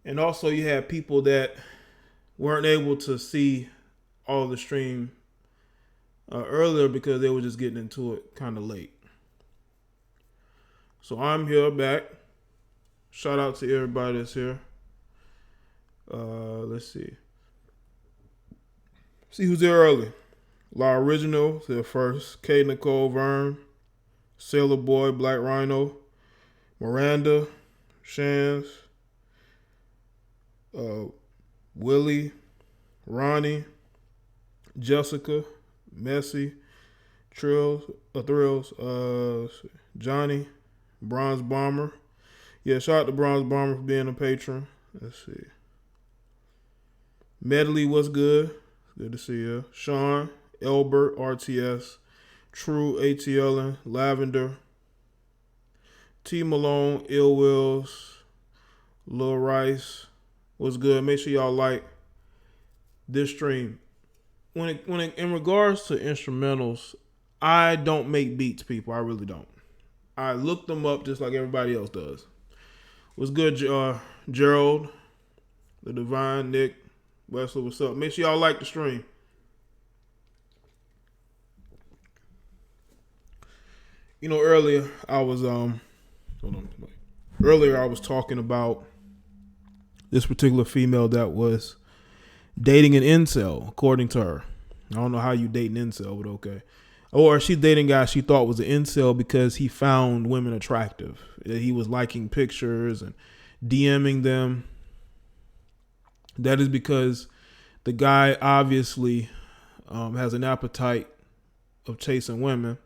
And also you had people that weren't able to see all of the stream earlier because they were just getting into it kind of late. So I'm here back. Shout out to everybody that's here. Let's see. See who's there early. La Original, there first. K. Nicole Vern, Sailor Boy, Black Rhino, Miranda, Shans, Willie, Ronnie, Jessica, Messy, Thrills, Johnny, Bronze Bomber. Yeah, shout out to Bronze Bomber for being a patron. Let's see. Medley, what's good? Good to see you. Sean, Elbert, RTS, True, ATL, Lavender, T Malone, Ill Wills, Lil Rice. What's good? Make sure y'all like this stream. In regards to instrumentals, I don't make beats, people. I really don't. I look them up just like everybody else does. What's good, Gerald, the Divine, Nick, Wesley, what's up? Make sure y'all like the stream. You know, earlier I was talking about this particular female that was dating an incel, according to her. I don't know how you date an incel, but okay. Or she's dating a guy she thought was an incel because he found women attractive. He was liking pictures and DMing them. That is because the guy obviously has an appetite of chasing women.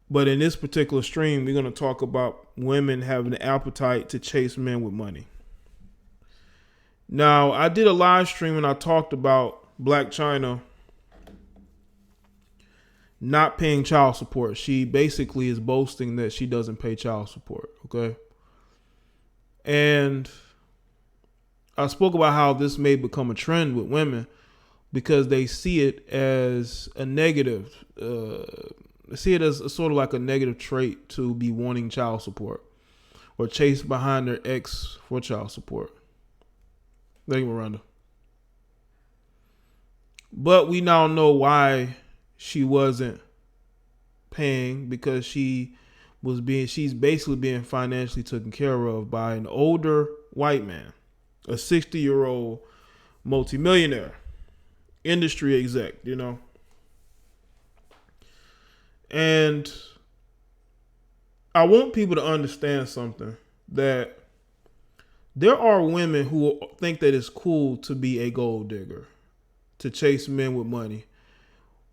But in this particular stream, we're going to talk about women having an appetite to chase men with money. Now, I did a live stream and I talked about Black China not paying child support. She basically is boasting that she doesn't pay child support, okay? And I spoke about how this may become a trend with women because they see it as a negative. They see it as sort of like a negative trait to be wanting child support or chase behind their ex for child support. Thank you, Miranda. But we now know why she wasn't paying, because she's basically being financially taken care of by an older white man, a 60-year-old multimillionaire, industry exec, you know. And I want people to understand something, that there are women who think that it's cool to be a gold digger, to chase men with money.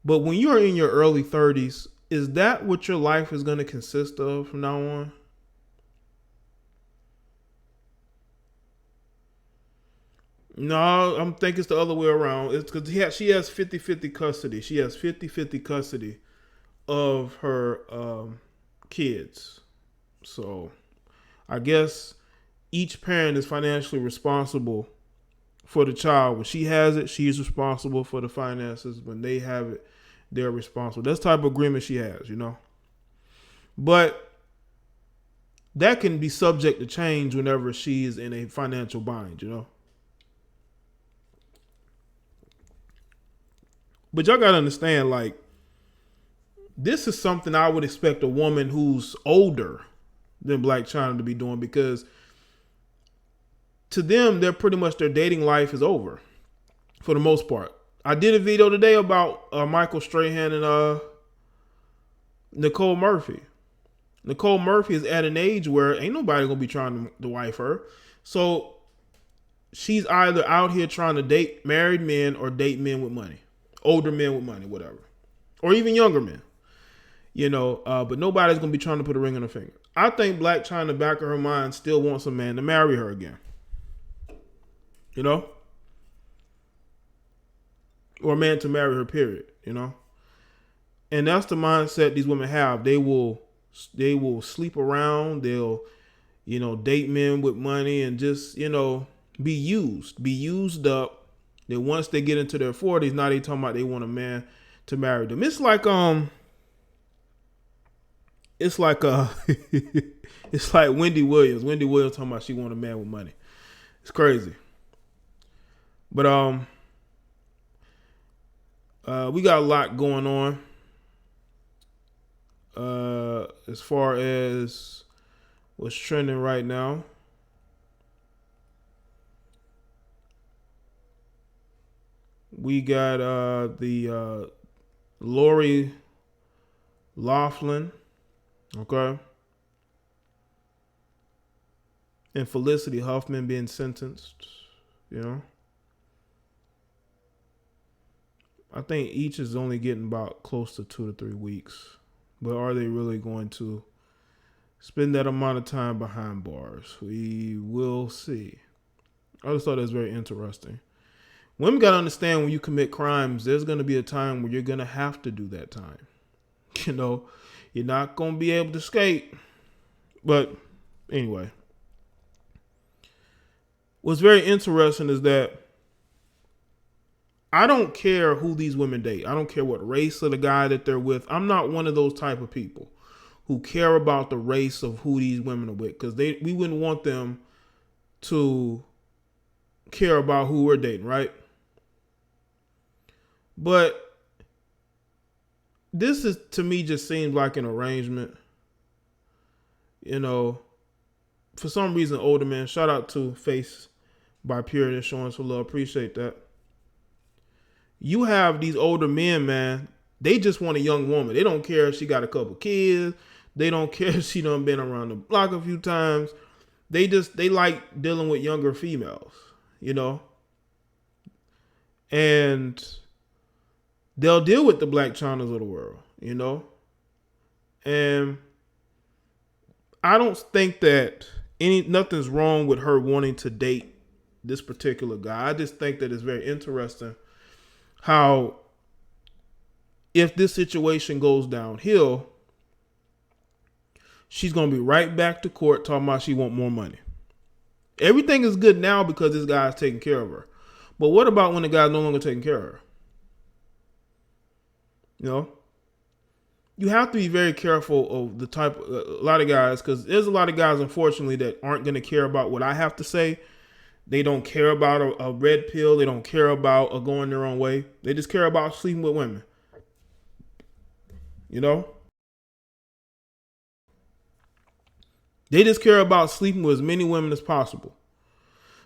But when you're in your early 30s, is that what your life is going to consist of from now on? No, I'm thinking it's the other way around. It's because she has 50-50 custody. She has 50-50 custody of her kids. So I guess each parent is financially responsible for the child. When she has it, she's responsible for the finances. When they have it, they're responsible. That's the type of agreement she has, you know. But that can be subject to change whenever she is in a financial bind, you know. But y'all gotta understand, like, this is something I would expect a woman who's older than Black China to be doing, because to them, they're pretty much, their dating life is over for the most part. I did a video today about Michael Strahan and Nicole Murphy. Nicole Murphy is at an age where ain't nobody gonna be trying to wife her. So she's either out here trying to date married men or date men with money, older men with money, whatever, or even younger men. You know, but nobody's gonna be trying to put a ring on her finger. I think Black China, back of her mind, still wants a man to marry her again. You know? Or a man to marry her, period, you know? And that's the mindset these women have. They will sleep around, they'll, you know, date men with money and just, you know, be used up. Then once they get into their 40s, now they talking about they want a man to marry them. It's like it's like Wendy Williams. Wendy Williams talking about she want a man with money. It's crazy. But we got a lot going on. As far as what's trending right now. We got the Lori Loughlin, okay, and Felicity Huffman being sentenced. You know, I think each is only getting about close to 2 to 3 weeks. But are they really going to spend that amount of time behind bars? We will see. I just thought that was very interesting. Women got to understand when you commit crimes, there's going to be a time where you're going to have to do that time. You know, you're not going to be able to escape. But anyway, what's very interesting is that I don't care who these women date. I don't care what race of the guy that they're with. I'm not one of those type of people who care about the race of who these women are with, because we wouldn't want them to care about who we're dating, right? But this is, to me, just seems like an arrangement. You know, for some reason, older men. Shout out to Face by Pure that's showing some love. Appreciate that. You have these older men, man. They just want a young woman. They don't care if she got a couple kids. They don't care if she done been around the block a few times. They like dealing with younger females, you know. And they'll deal with the Black Chinas of the world, you know. And I don't think that nothing's wrong with her wanting to date this particular guy. I just think that it's very interesting how, if this situation goes downhill, she's going to be right back to court talking about she want more money. Everything is good now because this guy's taking care of her. But what about when the guy's no longer taking care of her? You know? You have to be very careful of the type, a lot of guys, because there's a lot of guys, unfortunately, that aren't going to care about what I have to say. They don't care about a red pill. They don't care about going their own way. They just care about sleeping with women. You know? They just care about sleeping with as many women as possible.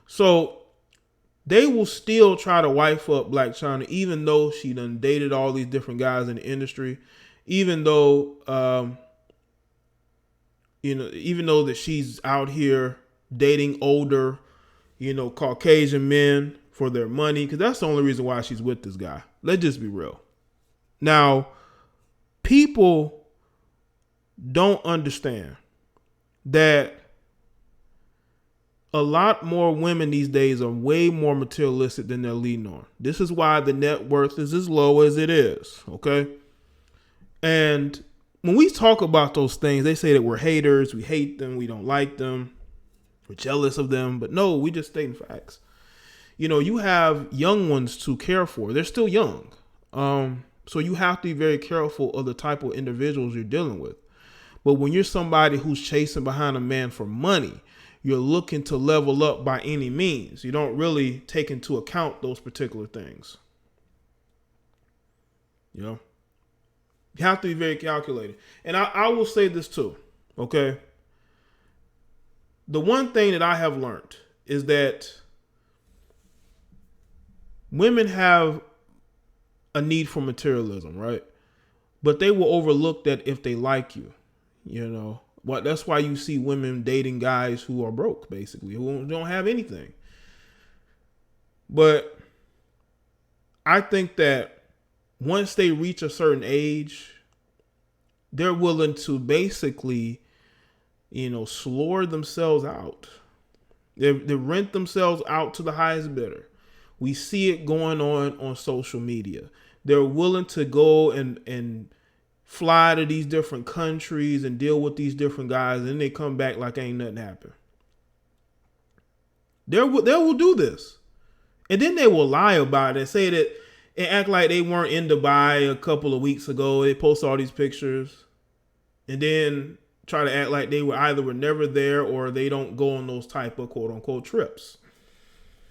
So they will still try to wife up Black China, even though she done dated all these different guys in the industry, even though, even though that she's out here dating older, Caucasian men for their money, because that's the only reason why she's with this guy. Let's just be real. Now, people don't understand that a lot more women these days are way more materialistic than they're leading on. This is why the net worth is as low as it is, okay? And when we talk about those things, they say that we're haters, we hate them, we don't like them, we're jealous of them. But no, we just stating facts. You have young ones to care for. They're still young. So you have to be very careful of the type of individuals you're dealing with. But when you're somebody who's chasing behind a man for money, you're looking to level up by any means. You don't really take into account those particular things. You have to be very calculated. And I will say this too, okay? The one thing that I have learned is that women have a need for materialism, right? But they will overlook that if they like you, That's why you see women dating guys who are broke, basically, who don't have anything. But I think that once they reach a certain age, they're willing to basically, slure themselves out. They rent themselves out to the highest bidder. We see it going on social media. They're willing to go and fly to these different countries and deal with these different guys, and then they come back like ain't nothing happened. They will do this. And then they will lie about it and say that and act like they weren't in Dubai a couple of weeks ago. They post all these pictures and then try to act like they were never there, or they don't go on those type of quote unquote trips.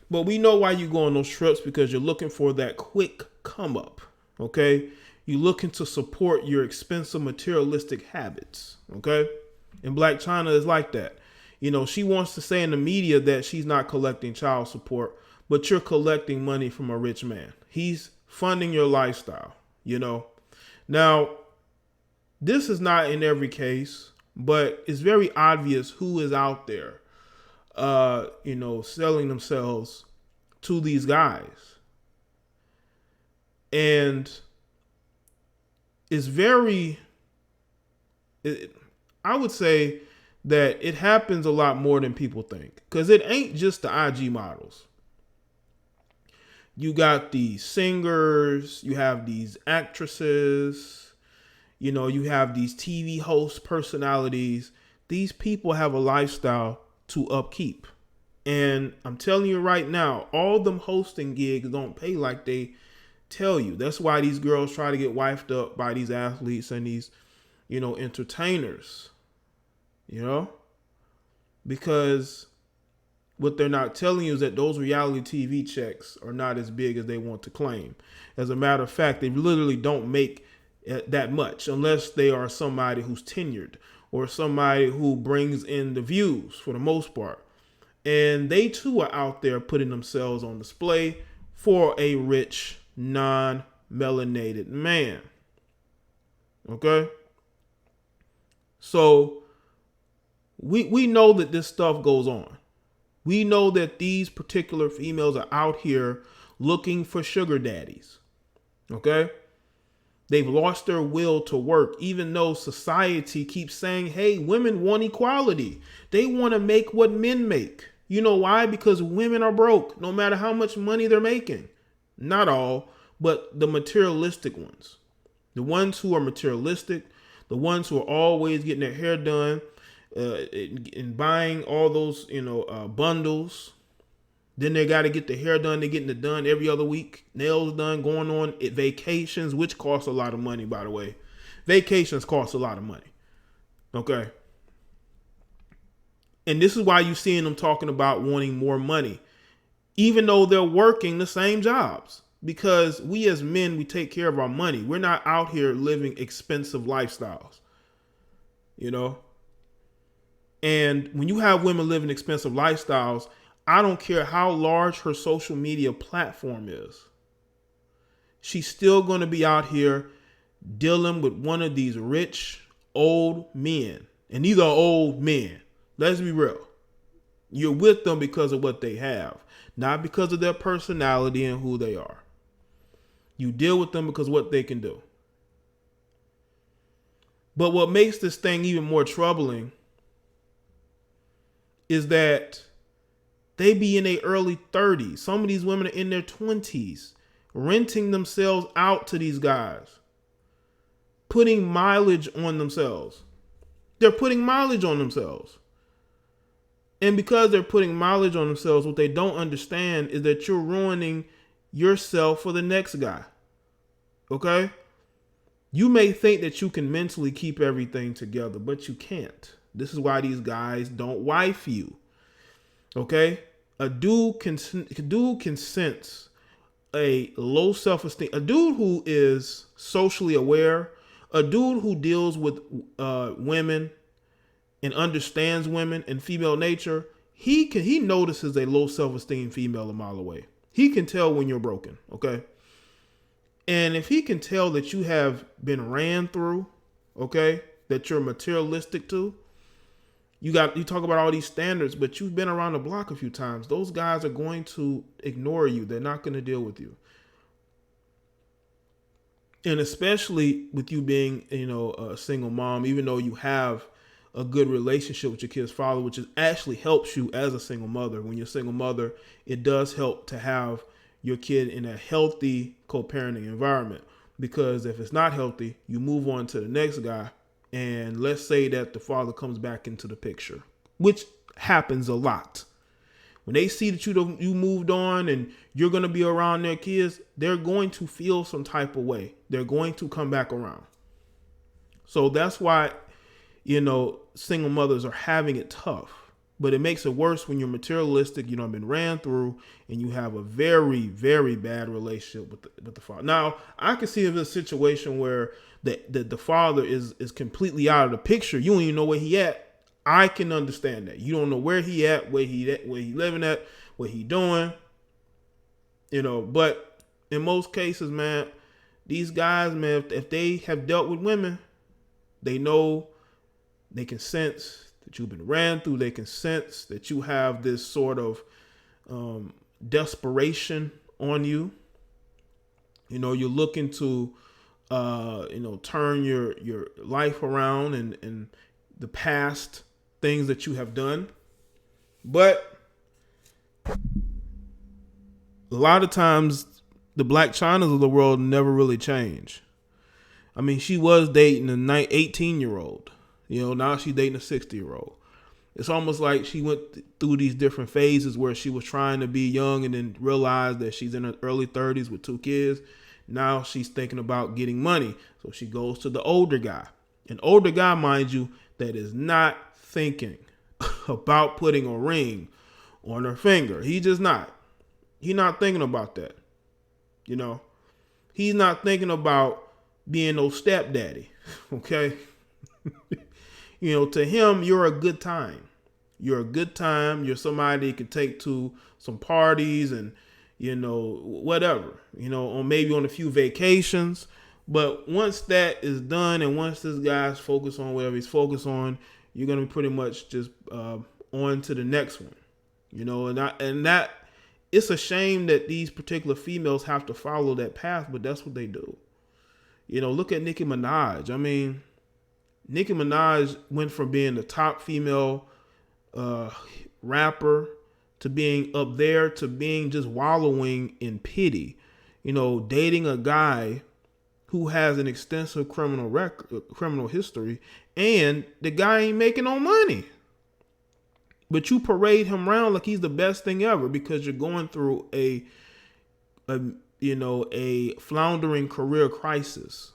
But we know why you go on those trips, because you're looking for that quick come up. Okay. You're looking to support your expensive materialistic habits. Okay. And Black China is like that. You know, she wants to say in the media that she's not collecting child support, but you're collecting money from a rich man. He's funding your lifestyle, you know. Now, this is not in every case, but it's very obvious who is out there, you know, selling themselves to these guys. And it's I would say that it happens a lot more than people think, because it ain't just the IG models. You got these singers, you have these actresses, you know, you have these TV host personalities. These people have a lifestyle to upkeep. And I'm telling you right now, all them hosting gigs don't pay like they tell you. That's why these girls try to get wifed up by these athletes and these, you know, entertainers, you know, because what they're not telling you is that those reality TV checks are not as big as they want to claim. As a matter of fact, they literally don't make that much unless they are somebody who's tenured or somebody who brings in the views for the most part. And they too are out there putting themselves on display for a rich, non-melanated man. Okay? So we know that this stuff goes on. We know that these particular females are out here looking for sugar daddies. Okay? They've lost their will to work, even though society keeps saying, hey, women want equality. They want to make what men make. You know why? Because women are broke, no matter how much money they're making. Not all, but the materialistic ones. The ones who are materialistic, the ones who are always getting their hair done, and buying all those, you know, bundles. Then they got to get the hair done. They're getting it done every other week. Nails done, going on vacations, which cost a lot of money, by the way. Vacations cost a lot of money. Okay. And this is why you're seeing them talking about wanting more money, even though they're working the same jobs. Because we as men, we take care of our money. We're not out here living expensive lifestyles, you know. And when you have women living expensive lifestyles, I don't care how large her social media platform is, she's still going to be out here dealing with one of these rich old men. And these are old men. Let's be real. You're with them because of what they have, not because of their personality and who they are. You deal with them because of what they can do. But what makes this thing even more troubling is that they be in their early 30s. Some of these women are in their 20s, renting themselves out to these guys, putting mileage on themselves. They're putting mileage on themselves. And because they're putting mileage on themselves, what they don't understand is that you're ruining yourself for the next guy. Okay? You may think that you can mentally keep everything together, but you can't. This is why these guys don't wife you. Okay? A dude can sense a low self-esteem. A dude who is socially aware, a dude who deals with women and understands women and female nature, he notices a low self-esteem female a mile away. He can tell when you're broken, okay? And if he can tell that you have been ran through, okay, that you're materialistic to, you talk about all these standards, but you've been around the block a few times. Those guys are going to ignore you. They're not going to deal with you. And especially with you being, a single mom, even though you have a good relationship with your kid's father, which actually helps you as a single mother. When you're a single mother, it does help to have your kid in a healthy co-parenting environment, because if it's not healthy, you move on to the next guy. And let's say that the father comes back into the picture, which happens a lot. When they see that you moved on and you're going to be around their kids, they're going to feel some type of way. They're going to come back around. So that's why, single mothers are having it tough. But it makes it worse when you're materialistic, you know, been ran through, and you have a very, very bad relationship with the father. Now, I can see if it's a situation where the father is completely out of the picture. You don't even know where he at. I can understand that. You don't know where he at, where he living at, what he doing. You know, but in most cases, man, these guys, man, if they have dealt with women, they know, they can sense that you've been ran through. They can sense that you have this sort of desperation on you. You know, you're looking to, turn your life around and the past things that you have done. But a lot of times, the Black Chinas of the world never really change. I mean, she was dating an 18-year-old. You know, now she's dating a 60-year-old. It's almost like she went through these different phases where she was trying to be young and then realized that she's in her early 30s with 2 kids. Now she's thinking about getting money. So she goes to the older guy. An older guy, mind you, that is not thinking about putting a ring on her finger. He just not. He's not thinking about that. You know, he's not thinking about being no stepdaddy. Okay. You know, to him, you're a good time. You're a good time. You're somebody he can take to some parties and, you know, whatever, you know, or maybe on a few vacations. But once that is done and once this guy's focused on whatever he's focused on, you're going to be pretty much just on to the next one, you know, and that it's a shame that these particular females have to follow that path, but that's what they do. You know, look at Nicki Minaj. I mean, Nicki Minaj went from being the top female rapper to being up there to being just wallowing in pity. You know, dating a guy who has an extensive criminal history, and the guy ain't making no money. But you parade him around like he's the best thing ever because you're going through a floundering career crisis.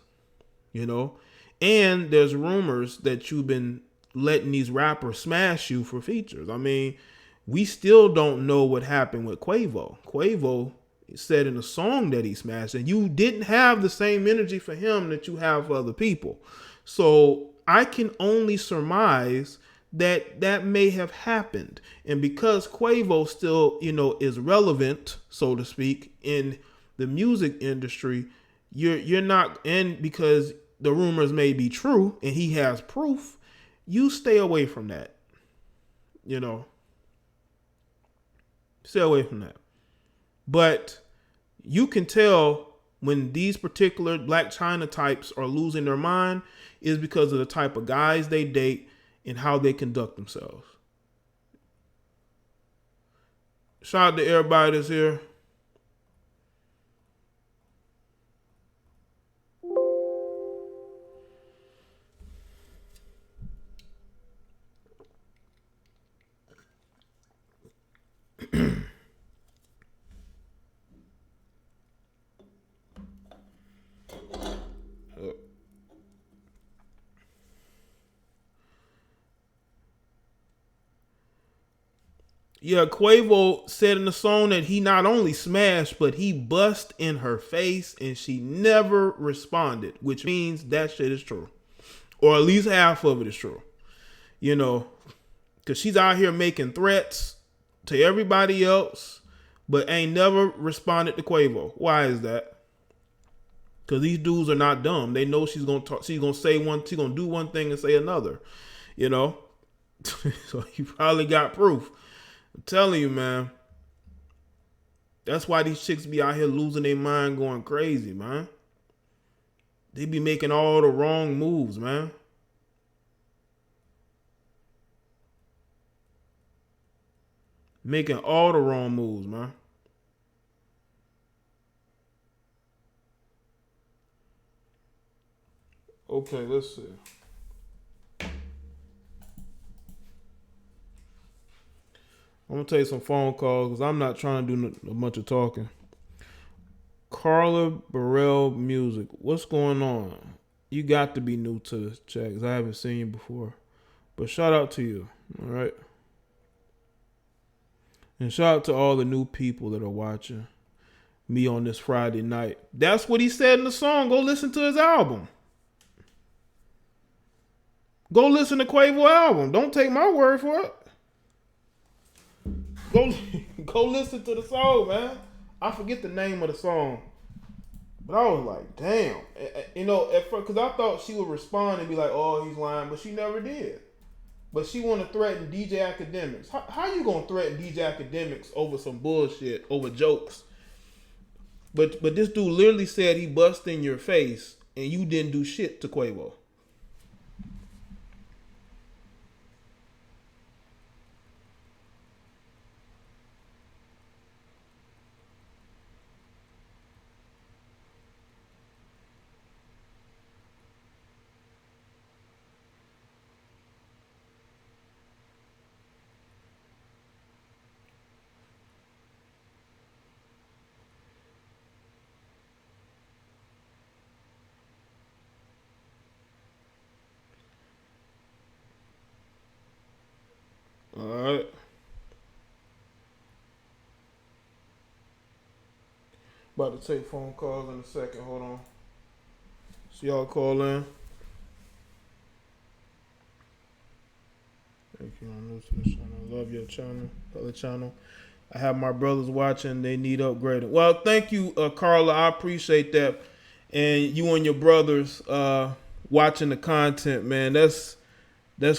You know. And there's rumors that you've been letting these rappers smash you for features. I mean, we still don't know what happened with Quavo. Quavo said in a song that he smashed, and you didn't have the same energy for him that you have for other people. So I can only surmise that may have happened. And because Quavo still, you know, is relevant, so to speak, in the music industry, you're not, and because the rumors may be true and he has proof, you stay away from that. You know, stay away from that. But you can tell when these particular Black China types are losing their mind is because of the type of guys they date and how they conduct themselves. Shout out to everybody that's here. Yeah, Quavo said in the song that he not only smashed, but he bust in her face and she never responded, which means that shit is true. Or at least half of it is true. You know, because she's out here making threats to everybody else, but ain't never responded to Quavo. Why is that? Because these dudes are not dumb. They know she's gonna talk. She's gonna say one. She's gonna do one thing and say another. You know, so you probably got proof. I'm telling you, man. That's why these chicks be out here losing their mind, going crazy, man. They be making all the wrong moves, man. Making all the wrong moves, man. Okay, let's see. I'm gonna take some phone calls because I'm not trying to do a bunch of talking. Carla Burrell Music, what's going on? You got to be new to this chat because I haven't seen you before. But shout out to you. All right. And shout out to all the new people that are watching me on this Friday night. That's what he said in the song. Go listen to his album. Go listen to Quavo's album. Don't take my word for it. Go listen to the song, man. I forget the name of the song. But I was like, damn. You know, at first, because I thought she would respond and be like, oh, he's lying. But she never did. But she want to threaten DJ Academics. How you going to threaten DJ Academics over some bullshit, over jokes? But this dude literally said he bust in your face and you didn't do shit to Quavo. All right. About to take phone calls in a second. Hold on. So y'all call in. Thank you on this channel. Love your channel. Other channel. I have my brothers watching. They need upgrading. Well, thank you, Carla. I appreciate that. And you and your brothers watching the content, man. That's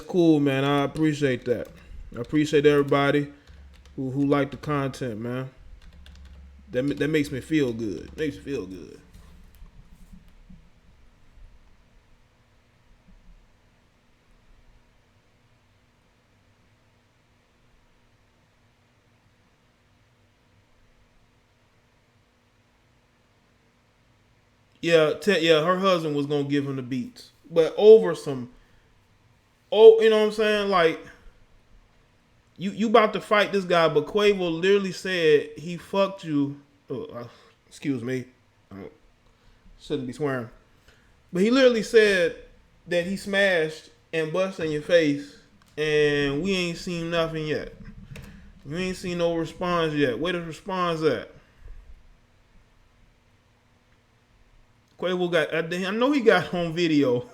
cool, man. I appreciate that. I appreciate everybody who like the content, man. That makes me feel good. Makes me feel good. Yeah, her husband was gonna give him the beats, but over some, you know what I'm saying? Like, you about to fight this guy, but Quavo literally said he fucked you. Excuse me, I shouldn't be swearing, but he literally said that he smashed and bust in your face, and we ain't seen nothing yet. We ain't seen no response yet. Where the response at? Quavo got, I know he got home video.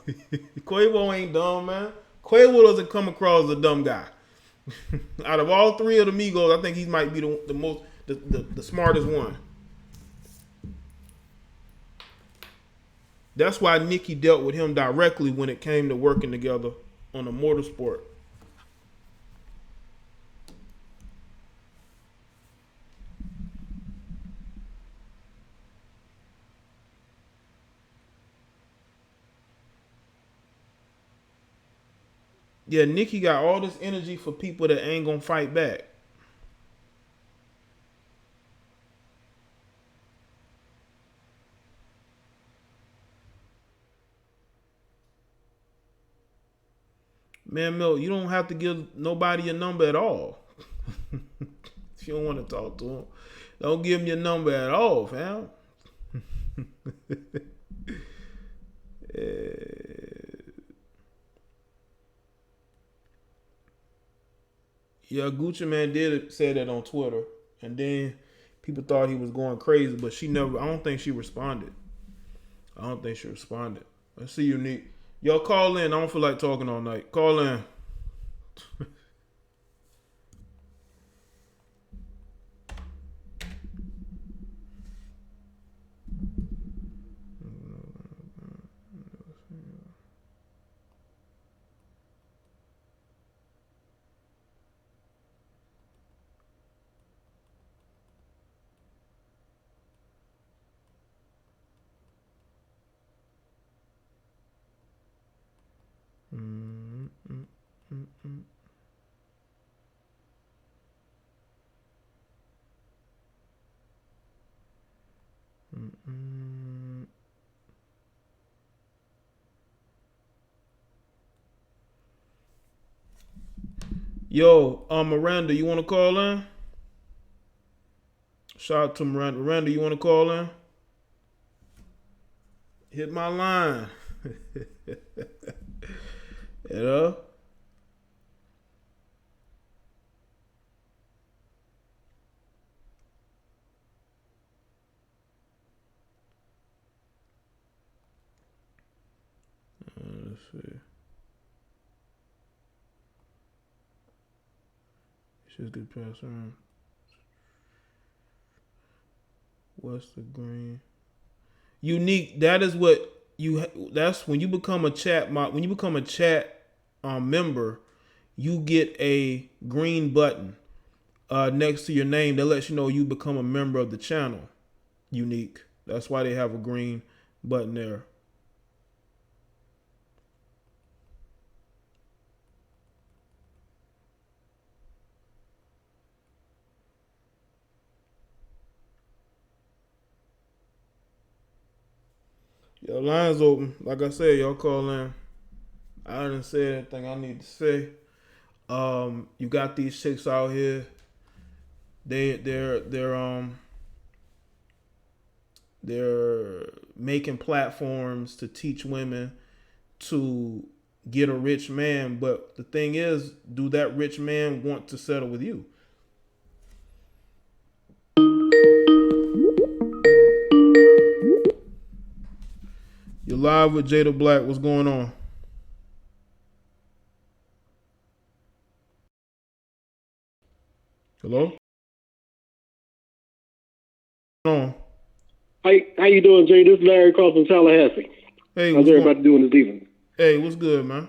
Quavo ain't dumb, man. Quavo doesn't come across as a dumb guy. Out of all three of the Migos, I think he might be the smartest one. That's why Nicki dealt with him directly when it came to working together on a motorsport. Yeah, Nicki got all this energy for people that ain't gonna fight back. Man, Mel, you don't have to give nobody your number at all. If you don't want to talk to him, don't give him your number at all, fam. Yeah, Gucci Man did say that on Twitter, and then people thought he was going crazy, but she never. I don't think she responded. Let's see, Unique. Y'all call in. I don't feel like talking all night. Call in. Yo, Miranda, you want to call in? Shout out to Miranda. Miranda, you want to call in? Hit my line. You know? see. Just get passed around. What's the green? Unique. That is what you. That's when you become a chat. When you become a chat member, you get a green button next to your name that lets you know you become a member of the channel. Unique. That's why they have a green button there. Your line's open. Like I said, y'all call in. I didn't say anything I need to say. You got these chicks out here. They're making platforms to teach women to get a rich man, but the thing is, do that rich man want to settle with you? You're live with Jada Black. What's going on? Hello? On. How you doing, Jay? This is Larry Cross from Tallahassee. Hey, how's everybody doing this evening? Hey, what's good, man?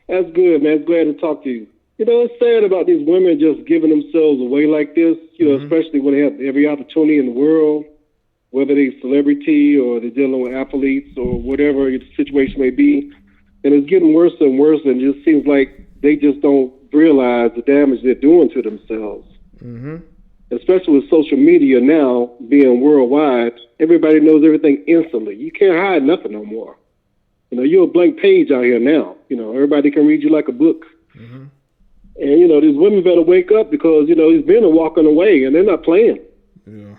That's good, man. Glad to talk to you. You know, it's sad about these women just giving themselves away like this, you know, especially when they have every opportunity in the world, whether they're celebrity or they're dealing with athletes or whatever the situation may be. And it's getting worse and worse, and it just seems like they just don't realize the damage they're doing to themselves. Especially with social media now being worldwide, everybody knows everything instantly. You can't hide nothing no more. You know, you're a blank page out here now. You know, everybody can read you like a book. And, you know, these women better wake up because, you know, these men are walking away and they're not playing. Yeah.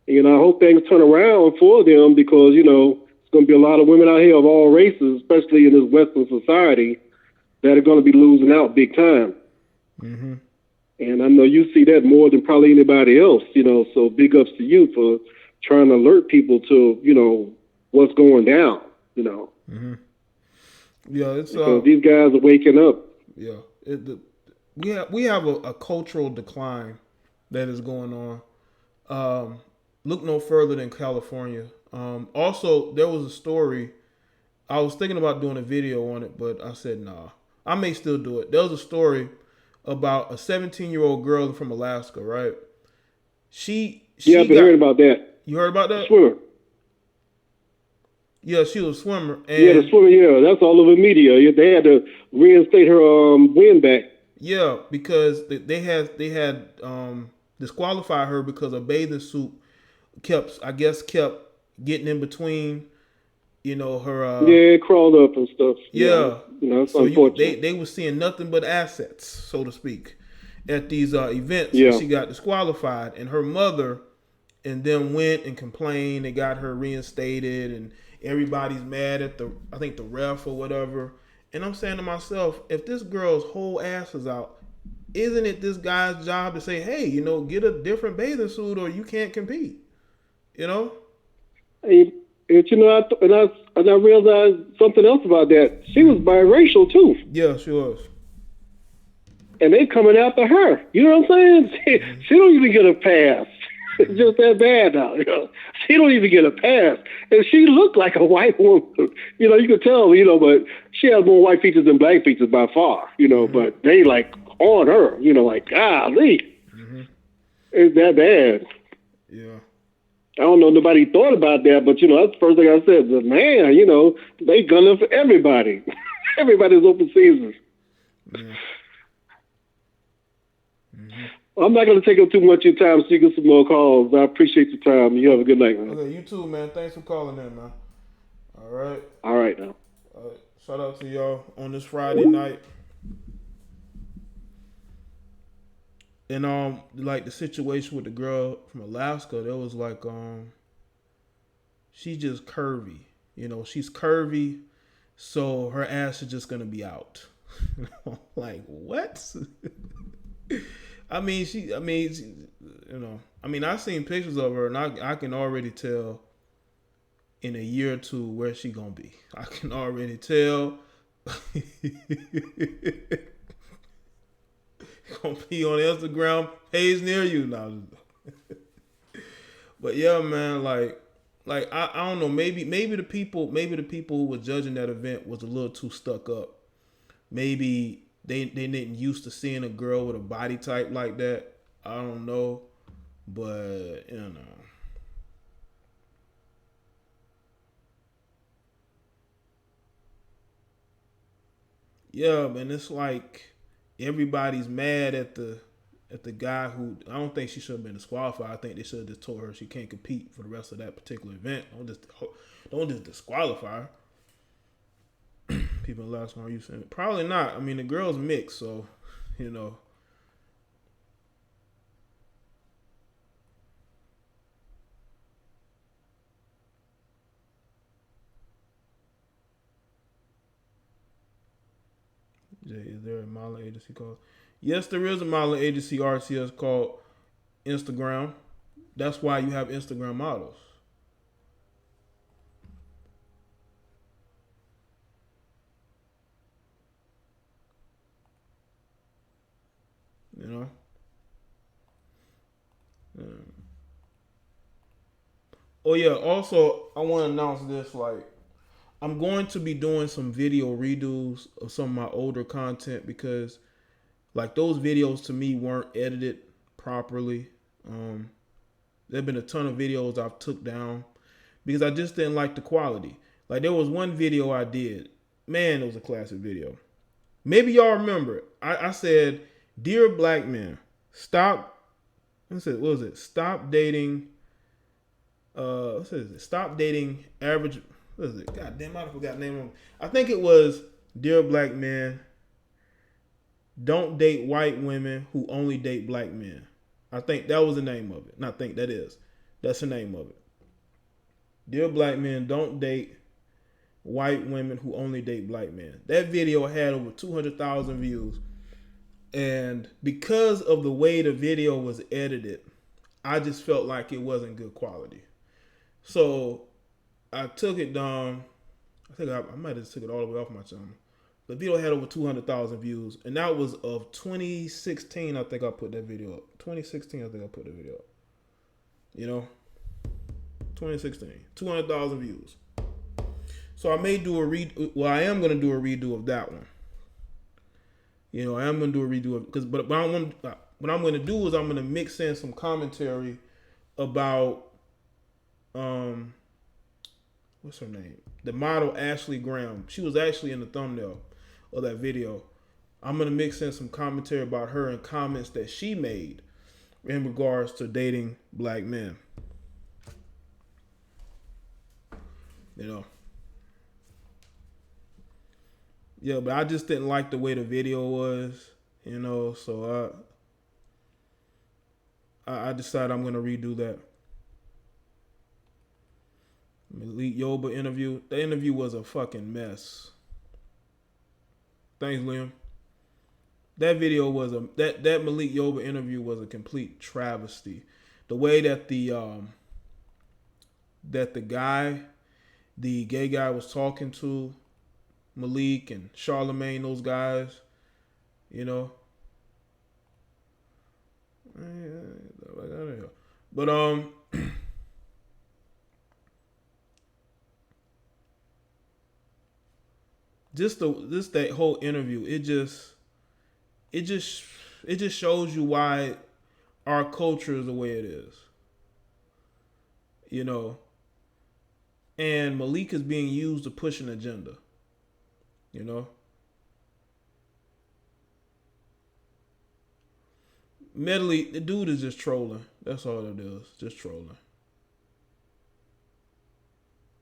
You know, I hope things turn around for them because, you know, there's going to be a lot of women out here of all races, especially in this Western society, that are going to be losing out big time. And I know you see that more than probably anybody else, you know, so big ups to you for trying to alert people to, you know, what's going down, you know. Yeah, it's because these guys are waking up. Yeah, we have a cultural decline that is going on. Look no further than California. Also, there was a story. I was thinking about doing a video on it, but I said nah. I may still do it. There was a story about a 17-year-old girl from Alaska, right? I've been hearing about that. You heard about that? Swimmer. Yeah, she was a swimmer. And the swimmer. Yeah, that's all over media. They had to reinstate her win back. Yeah, because they had disqualified her because a bathing suit kept getting in between. You know, her. It crawled up and stuff. Yeah. You know, it's unfortunate. They were seeing nothing but assets, so to speak, at these events. Yeah. She got disqualified, and her mother and them went and complained. They got her reinstated, and everybody's mad at the ref or whatever. And I'm saying to myself, if this girl's whole ass is out, isn't it this guy's job to say, hey, you know, get a different bathing suit or you can't compete? You know? You know, I realized something else about that. She was biracial too. Yeah, she was. And they coming after her. You know what I'm saying? She don't even get a pass. It's just that bad now. You know? She don't even get a pass. And she looked like a white woman. You know, you could tell, you know, but she has more white features than black features by far, you know, but they like on her, you know, like, golly. It's that bad. Yeah. I don't know, nobody thought about that, but, you know, that's the first thing I said. But, man, you know, they gunning for everybody. Everybody's open season. Yeah. I'm not going to take up too much of your time so you get some more calls. I appreciate your time. You have a good night, man. Okay, you too, man. Thanks for calling in, man. All right. All right, now. All right. Shout out to y'all on this Friday night. And like the situation with the girl from Alaska, there was like she's just curvy. You know, she's curvy, so her ass is just gonna be out. Like what? I've seen pictures of her, and I can already tell. in a year or two where she gonna be. I can already tell. Gonna be on the Instagram page near you now. But yeah, man, like I don't know, maybe the people who were judging that event was a little too stuck up. Maybe they didn't used to seeing a girl with a body type like that. I don't know, but you know. Yeah, man, it's like everybody's mad at the guy who I don't think she should have been disqualified. I think they should have just told her she can't compete for the rest of that particular event. Don't just disqualify her. People last one, are you saying it? Probably not. I mean, the girl's mixed, so you know. Jay, is there a modeling agency called? Yes, there is a modeling agency RCS called Instagram. That's why you have Instagram models. You know. Oh yeah. Also, I want to announce this. Like, I'm going to be doing some video redos of some of my older content because, like, those videos to me weren't edited properly. There've been a ton of videos I've took down because I just didn't like the quality. Like, there was one video I did. Man, it was a classic video. Maybe y'all remember it. I said, "Dear black men, stop." What was it? Stop dating. What is it? Stop dating average. What is it? God damn, I forgot the name of it. I think it was "Dear black men, don't date white women who only date black men." I think that was the name of it. Not think that is. That's the name of it. Dear black men, don't date white women who only date black men. That video had over 200,000 views. And because of the way the video was edited, I just felt like it wasn't good quality. So I took it down. I think I might have took it all the way off my channel. The video had over 200,000 views. And that was of 2016, I think I put that video up. 2016, I think I put that video up. You know? 2016. 200,000 views. So I may do a redo. Well, I am going to do a redo of that one. You know, I am going to do a redo of because, but what I'm going to do is I'm going to mix in some commentary about, what's her name? The model Ashley Graham. She was actually in the thumbnail of that video. I'm going to mix in some commentary about her and comments that she made in regards to dating black men. You know. Yeah, but I just didn't like the way the video was, you know, so I decided I'm going to redo that. Malik Yoba interview. The interview was a fucking mess. Thanks, Liam. That video was that Malik Yoba interview was a complete travesty. The way that the gay guy was talking to Malik and Charlemagne, those guys, you know. But just that whole interview, it just shows you why our culture is the way it is. You know. And Malik is being used to push an agenda. You know? Medley, the dude is just trolling. That's all it is. Just trolling.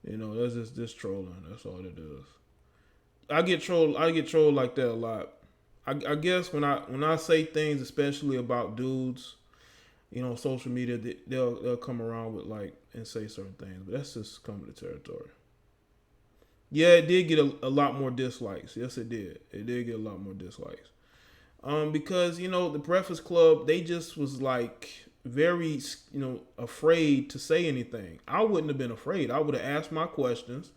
You know, that's just trolling. That's all it is. I get trolled like that a lot. I guess when I say things, especially about dudes, you know, social media, they'll come around with like and say certain things, but that's just coming to territory. Yeah, it did get a lot more dislikes. Yes, it did. It did get a lot more dislikes. Because, you know, the Breakfast Club, they just was like, very, afraid to say anything. I wouldn't have been afraid. I would have asked my questions.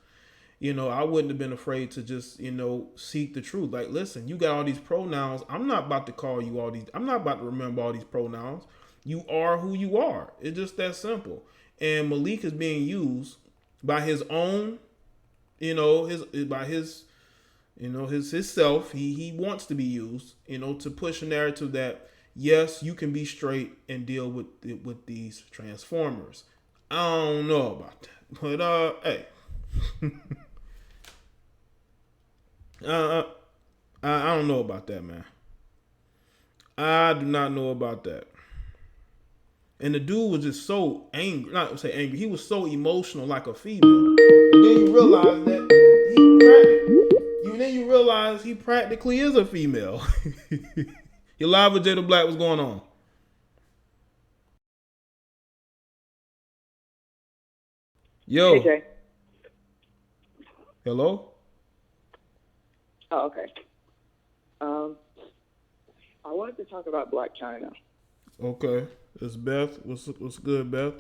I wouldn't have been afraid to just, seek the truth. Like, listen, you got all these pronouns. I'm not about to call you all these. I'm not about to remember all these pronouns. You are who you are. It's just that simple. And Malik is being used by his own, his self. He wants to be used, to push a narrative that yes, you can be straight and deal with these transformers. I don't know about that, but hey. I don't know about that, man. I do not know about that. And the dude was just so angry. Not to say angry. He was so emotional, like a female. And then you realize that he practically is a female. You're live with Jada Black. What's going on? Yo. Hey, Jay. Hello? Oh, okay. I wanted to talk about Black China. Okay. It's Beth. What's good, Beth?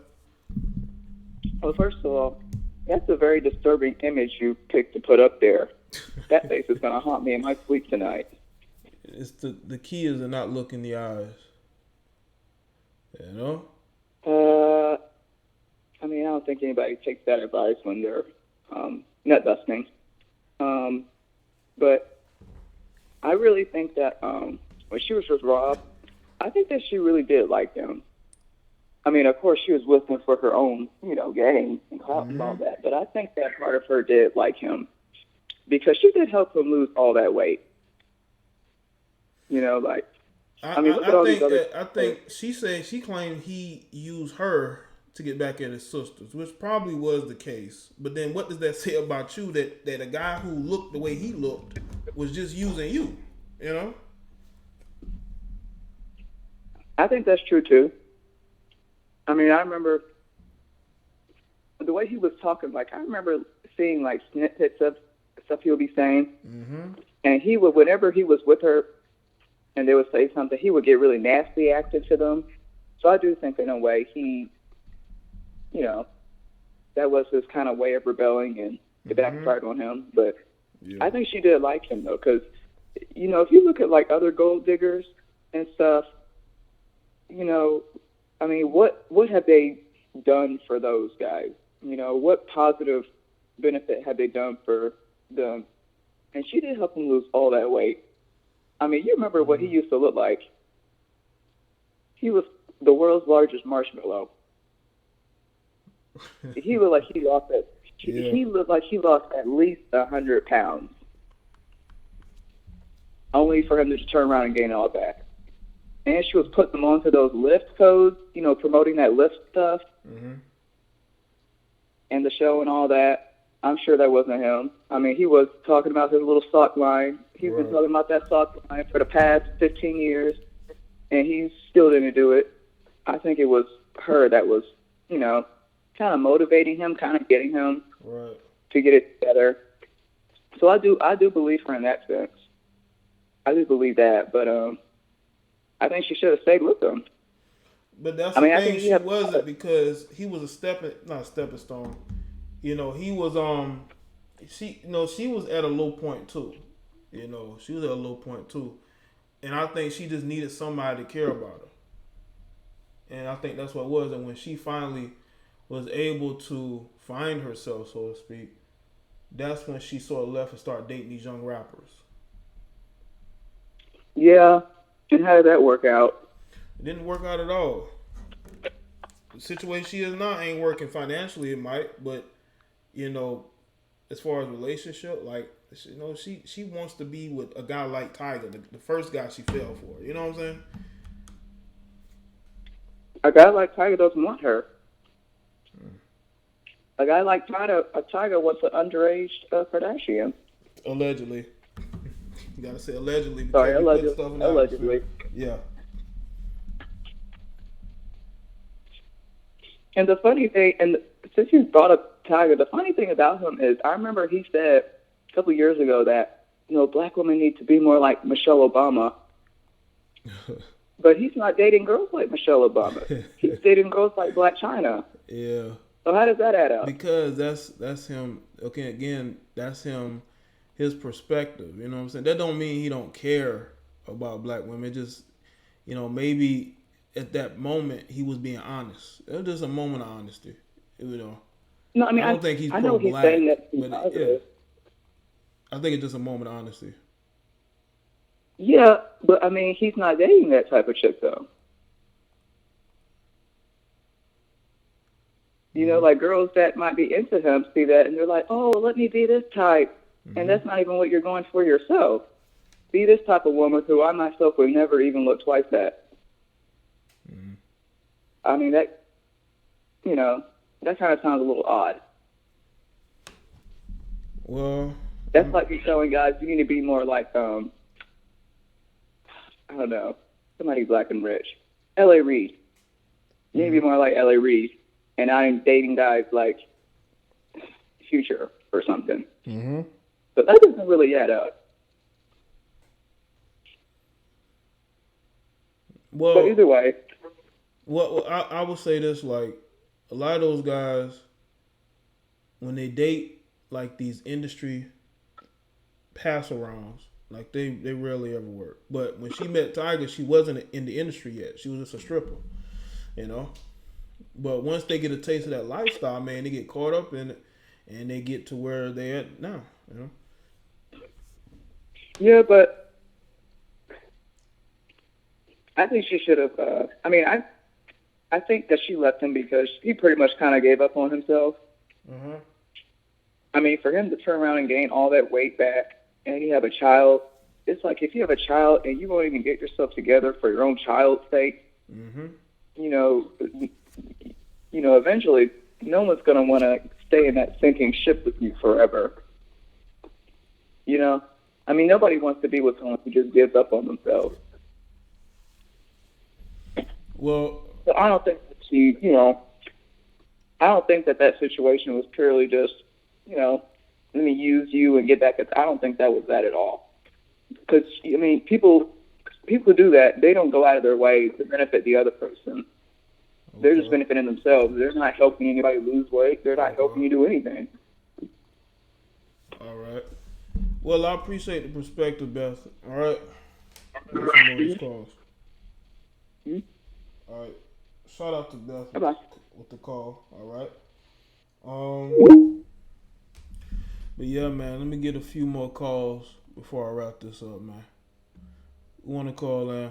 Well, first of all, that's a very disturbing image you picked to put up there. That face is going to haunt me in my sleep tonight. It's the key is to not look in the eyes. I mean, I don't think anybody takes that advice when they're nut busting. But I really think that when she was with Rob, I think that she really did like him. I mean, of course, she was with him for her own, gain and clout and all that. But I think that part of her did like him because she did help him lose all that weight. I think she claimed he used her to get back at his sisters, which probably was the case. But then what does that say about you that a guy who looked the way he looked was just using you, I think that's true too. I mean, I remember the way he was talking. Like, I remember seeing like snippets of stuff he would be saying, and he would, whenever he was with her, and they would say something, he would get really nasty active to them. So I do think, in a way, he, that was his kind of way of rebelling, and it backfired on him. But I think she did like him though, because if you look at like other gold diggers and stuff. I mean, what have they done for those guys? What positive benefit have they done for them? And she did help him lose all that weight. I mean, you remember what he used to look like. He was the world's largest marshmallow. He looked like he lost that. Yeah. He looked like he lost at least 100 pounds. Only for him to turn around and gain it all back. And she was putting them onto those lift codes, promoting that lift stuff. And the show and all that. I'm sure that wasn't him. I mean, he was talking about his little sock line. He's been talking about that sock line for the past 15 years, and he still didn't do it. I think it was her that was, kind of motivating him, kind of getting him to get it together. So I do believe her in that sense. I do believe that, but I think she should have stayed with him. But that's the thing, she wasn't, because he was not a stepping stone. He was she was at a low point too. She was at a low point too. And I think she just needed somebody to care about her. And I think that's what it was. And when she finally was able to find herself, so to speak, that's when she sort of left and started dating these young rappers. Yeah. And how did that work out? It didn't work out at all. The situation she is now ain't working financially, it might, but as far as relationship, like, she wants to be with a guy like Tiger, the first guy she fell for. You know what I'm saying? A guy like Tiger doesn't want her. A guy like Tiger wants an underage Kardashian. Allegedly. You gotta say allegedly. Sorry, allegedly. Yeah. And the funny thing, and since you brought up Tiger, the funny thing about him is, I remember he said a couple of years ago that black women need to be more like Michelle Obama. But he's not dating girls like Michelle Obama. He's dating girls like Black China. Yeah. So how does that add up? Because that's him. Okay, again, that's him. His perspective. You know what I'm saying? That don't mean he don't care about black women. It just, maybe at that moment he was being honest. It was just a moment of honesty. No, I mean, I don't think he's I know pro-black, he's saying that. but yeah, I think it's just a moment of honesty. Yeah, but I mean, he's not dating that type of chick, though. Like girls that might be into him see that and they're like, oh, let me be this type. Mm-hmm. And that's not even what you're going for yourself. Be this type of woman who I myself would never even look twice at. Mm-hmm. I mean, that kind of sounds a little odd. Well, that's like you telling guys you need to be more like, I don't know, somebody black and rich. L.A. Reid. You need to be more like L.A. Reid. And I'm dating guys like Future or something. Mm-hmm. But that doesn't really add up. Well, but either way. Well, I will say this, like, a lot of those guys, when they date, like, these industry pass-arounds, like, they rarely ever work. But when she met Tiger, she wasn't in the industry yet. She was just a stripper, But once they get a taste of that lifestyle, man, they get caught up in it, and they get to where they're at now, Yeah, but I think she should have. I think that she left him because he pretty much kind of gave up on himself. Mm-hmm. I mean, for him to turn around and gain all that weight back, and you have a child, it's like if you have a child and you won't even get yourself together for your own child's sake, mm-hmm. Eventually, no one's going to want to stay in that sinking ship with you forever. I mean, nobody wants to be with someone who just gives up on themselves. Well, so I don't think that I don't think that situation was purely just, let me use you and get back at. I don't think that was that at all. Because, I mean, people who do that, they don't go out of their way to benefit the other person. Okay. They're just benefiting themselves. They're not helping anybody lose weight. They're not helping you do anything. All right. Well, I appreciate the perspective, Beth. All right. Get some more of these calls. Mm-hmm. All right. Shout out to Beth with the call. All right. But yeah, man, let me get a few more calls before I wrap this up, man. We want to call in.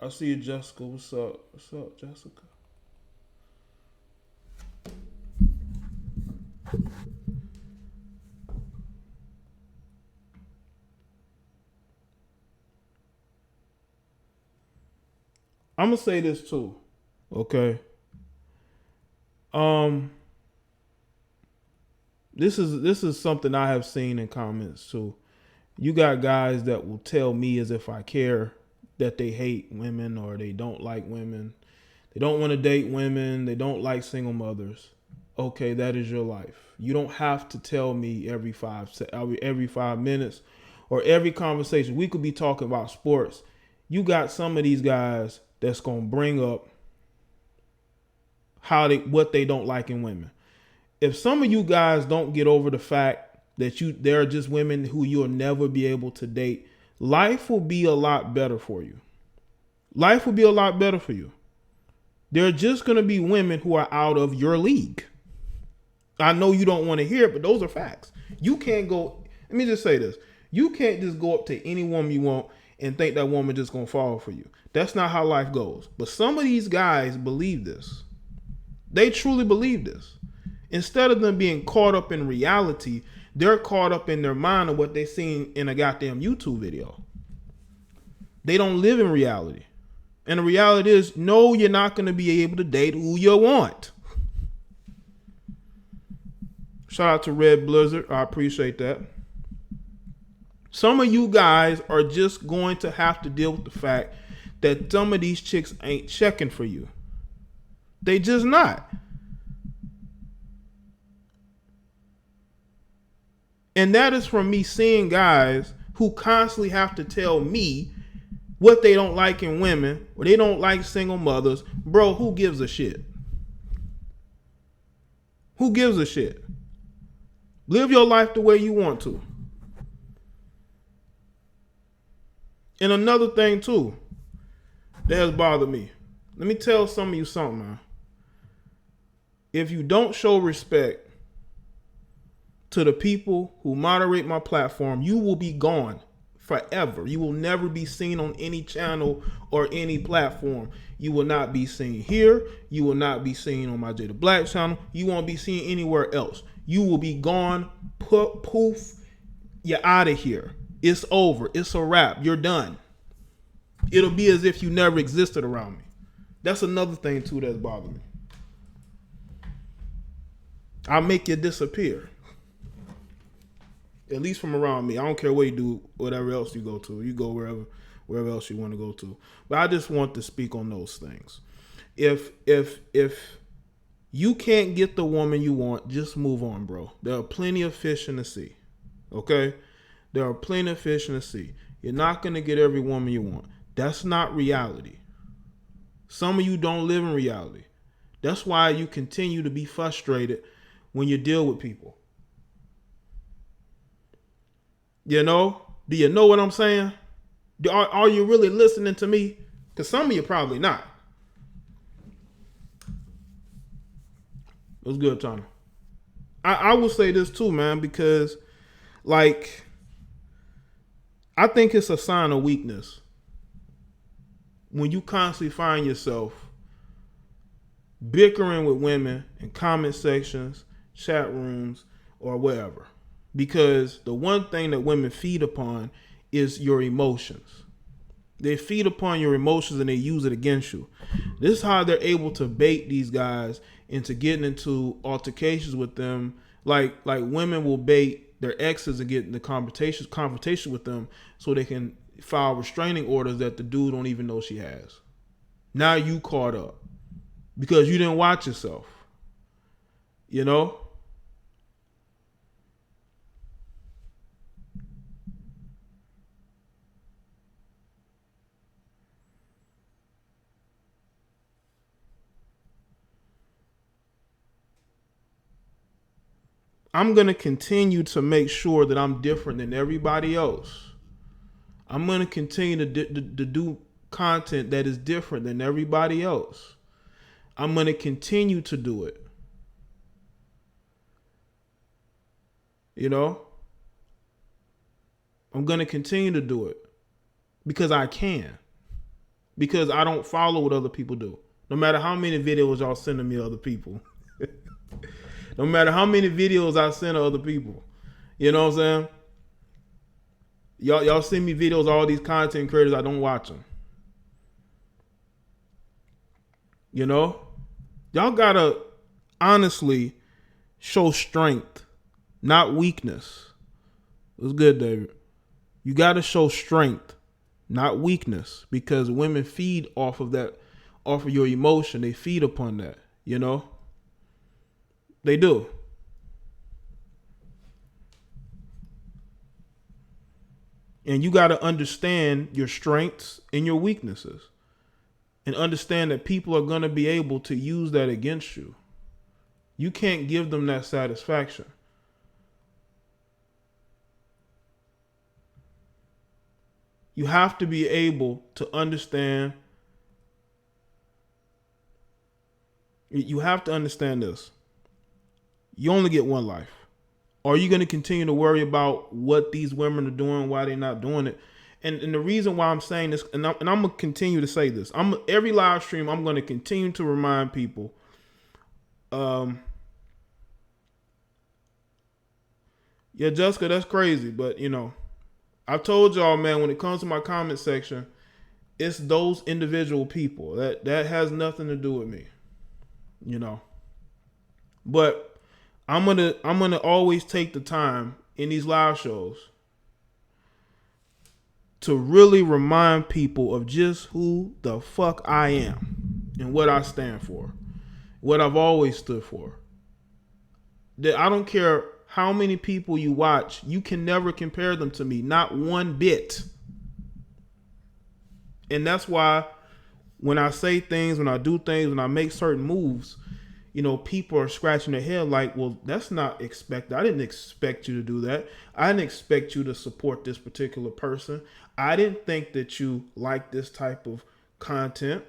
I see you, Jessica. What's up? What's up, Jessica? I'm gonna say this too, okay? This is something I have seen in comments too. You got guys that will tell me as if I care that they hate women or they don't like women. They don't want to date women. They don't like single mothers. Okay, that is your life. You don't have to tell me every 5 minutes or every conversation. We could be talking about sports. You got some of these guys that's gonna bring up what they don't like in women. If some of you guys don't get over the fact that there are just women who you'll never be able to date, life will be a lot better for you. Life will be a lot better for you. There are just gonna be women who are out of your league. I know you don't want to hear it, but those are facts. You can't go. Let me just say this: you can't just go up to any woman you want and think that woman just gonna fall for you. That's not how life goes. But some of these guys believe this. They truly believe this. Instead of them being caught up in reality, they're caught up in their mind of what they seen in a goddamn YouTube video. They don't live in reality. And the reality is, no, you're not going to be able to date who you want. Shout out to Red Blizzard. I appreciate that. Some of you guys are just going to have to deal with the fact that some of these chicks ain't checking for you. They just not. And that is from me seeing guys who constantly have to tell me what they don't like in women, or they don't like single mothers, bro, who gives a shit? Who gives a shit? Live your life the way you want to. And another thing too that has bothered me. Let me tell some of you something, man. If you don't show respect to the people who moderate my platform, you will be gone forever. You will never be seen on any channel or any platform. You will not be seen here. You will not be seen on my Jada Black channel. You won't be seen anywhere else. You will be gone. Poof. You're out of here. It's over. It's a wrap. You're done. It'll be as if you never existed around me. That's another thing too that's bothering me. I'll make you disappear. At least from around me. I don't care what you do, whatever else you go to. You go wherever else you want to go to. But I just want to speak on those things. If you can't get the woman you want, just move on, bro. There are plenty of fish in the sea. Okay? There are plenty of fish in the sea. You're not going to get every woman you want. That's not reality. Some of you don't live in reality. That's why you continue to be frustrated when you deal with people. You know? Do you know what I'm saying? Are you really listening to me? Because some of you probably not. It was good, Tony. I will say this too, man, because like I think it's a sign of weakness when you constantly find yourself bickering with women in comment sections, chat rooms, or wherever. Because the one thing that women feed upon is your emotions. They feed upon your emotions and they use it against you. This is how they're able to bait these guys into getting into altercations with them. Like women will bait their exes and get into confrontation with them so they can file restraining orders that the dude don't even know she has. Now you caught up because you didn't watch yourself. You know? I'm going to continue to make sure that I'm different than everybody else. I'm going to continue to do content that is different than everybody else. I'm going to continue to do it. You know? I'm going to continue to do it because I can. Because I don't follow what other people do. No matter how many videos y'all sending me other people. No matter how many videos I send to other people. You know what I'm saying? Y'all send me videos, all these content creators, I don't watch them. You know? Y'all gotta honestly show strength, not weakness. It was good, David. You gotta show strength, not weakness. Because women feed off of that, off of your emotion. They feed upon that, you know? They do. And you got to understand your strengths and your weaknesses. And understand that people are going to be able to use that against you. You can't give them that satisfaction. You have to be able to understand. You have to understand this. You only get one life. Are you going to continue to worry about what these women are doing, why they're not doing it? And the reason why I'm saying this, and I'm going to continue to say this. Every live stream, I'm going to continue to remind people. Yeah, Jessica, that's crazy. But, you know, I've told y'all, man, when it comes to my comment section, it's those individual people. That has nothing to do with me. You know. But I'm gonna always take the time in these live shows to really remind people of just who the fuck I am and what I stand for, what I've always stood for. That I don't care how many people you watch, you can never compare them to me, not one bit. And that's why when I say things, when I do things, when I make certain moves, you know, people are scratching their head like, well, that's not expected. I didn't expect you to do that. I didn't expect you to support this particular person. I didn't think that you like this type of content.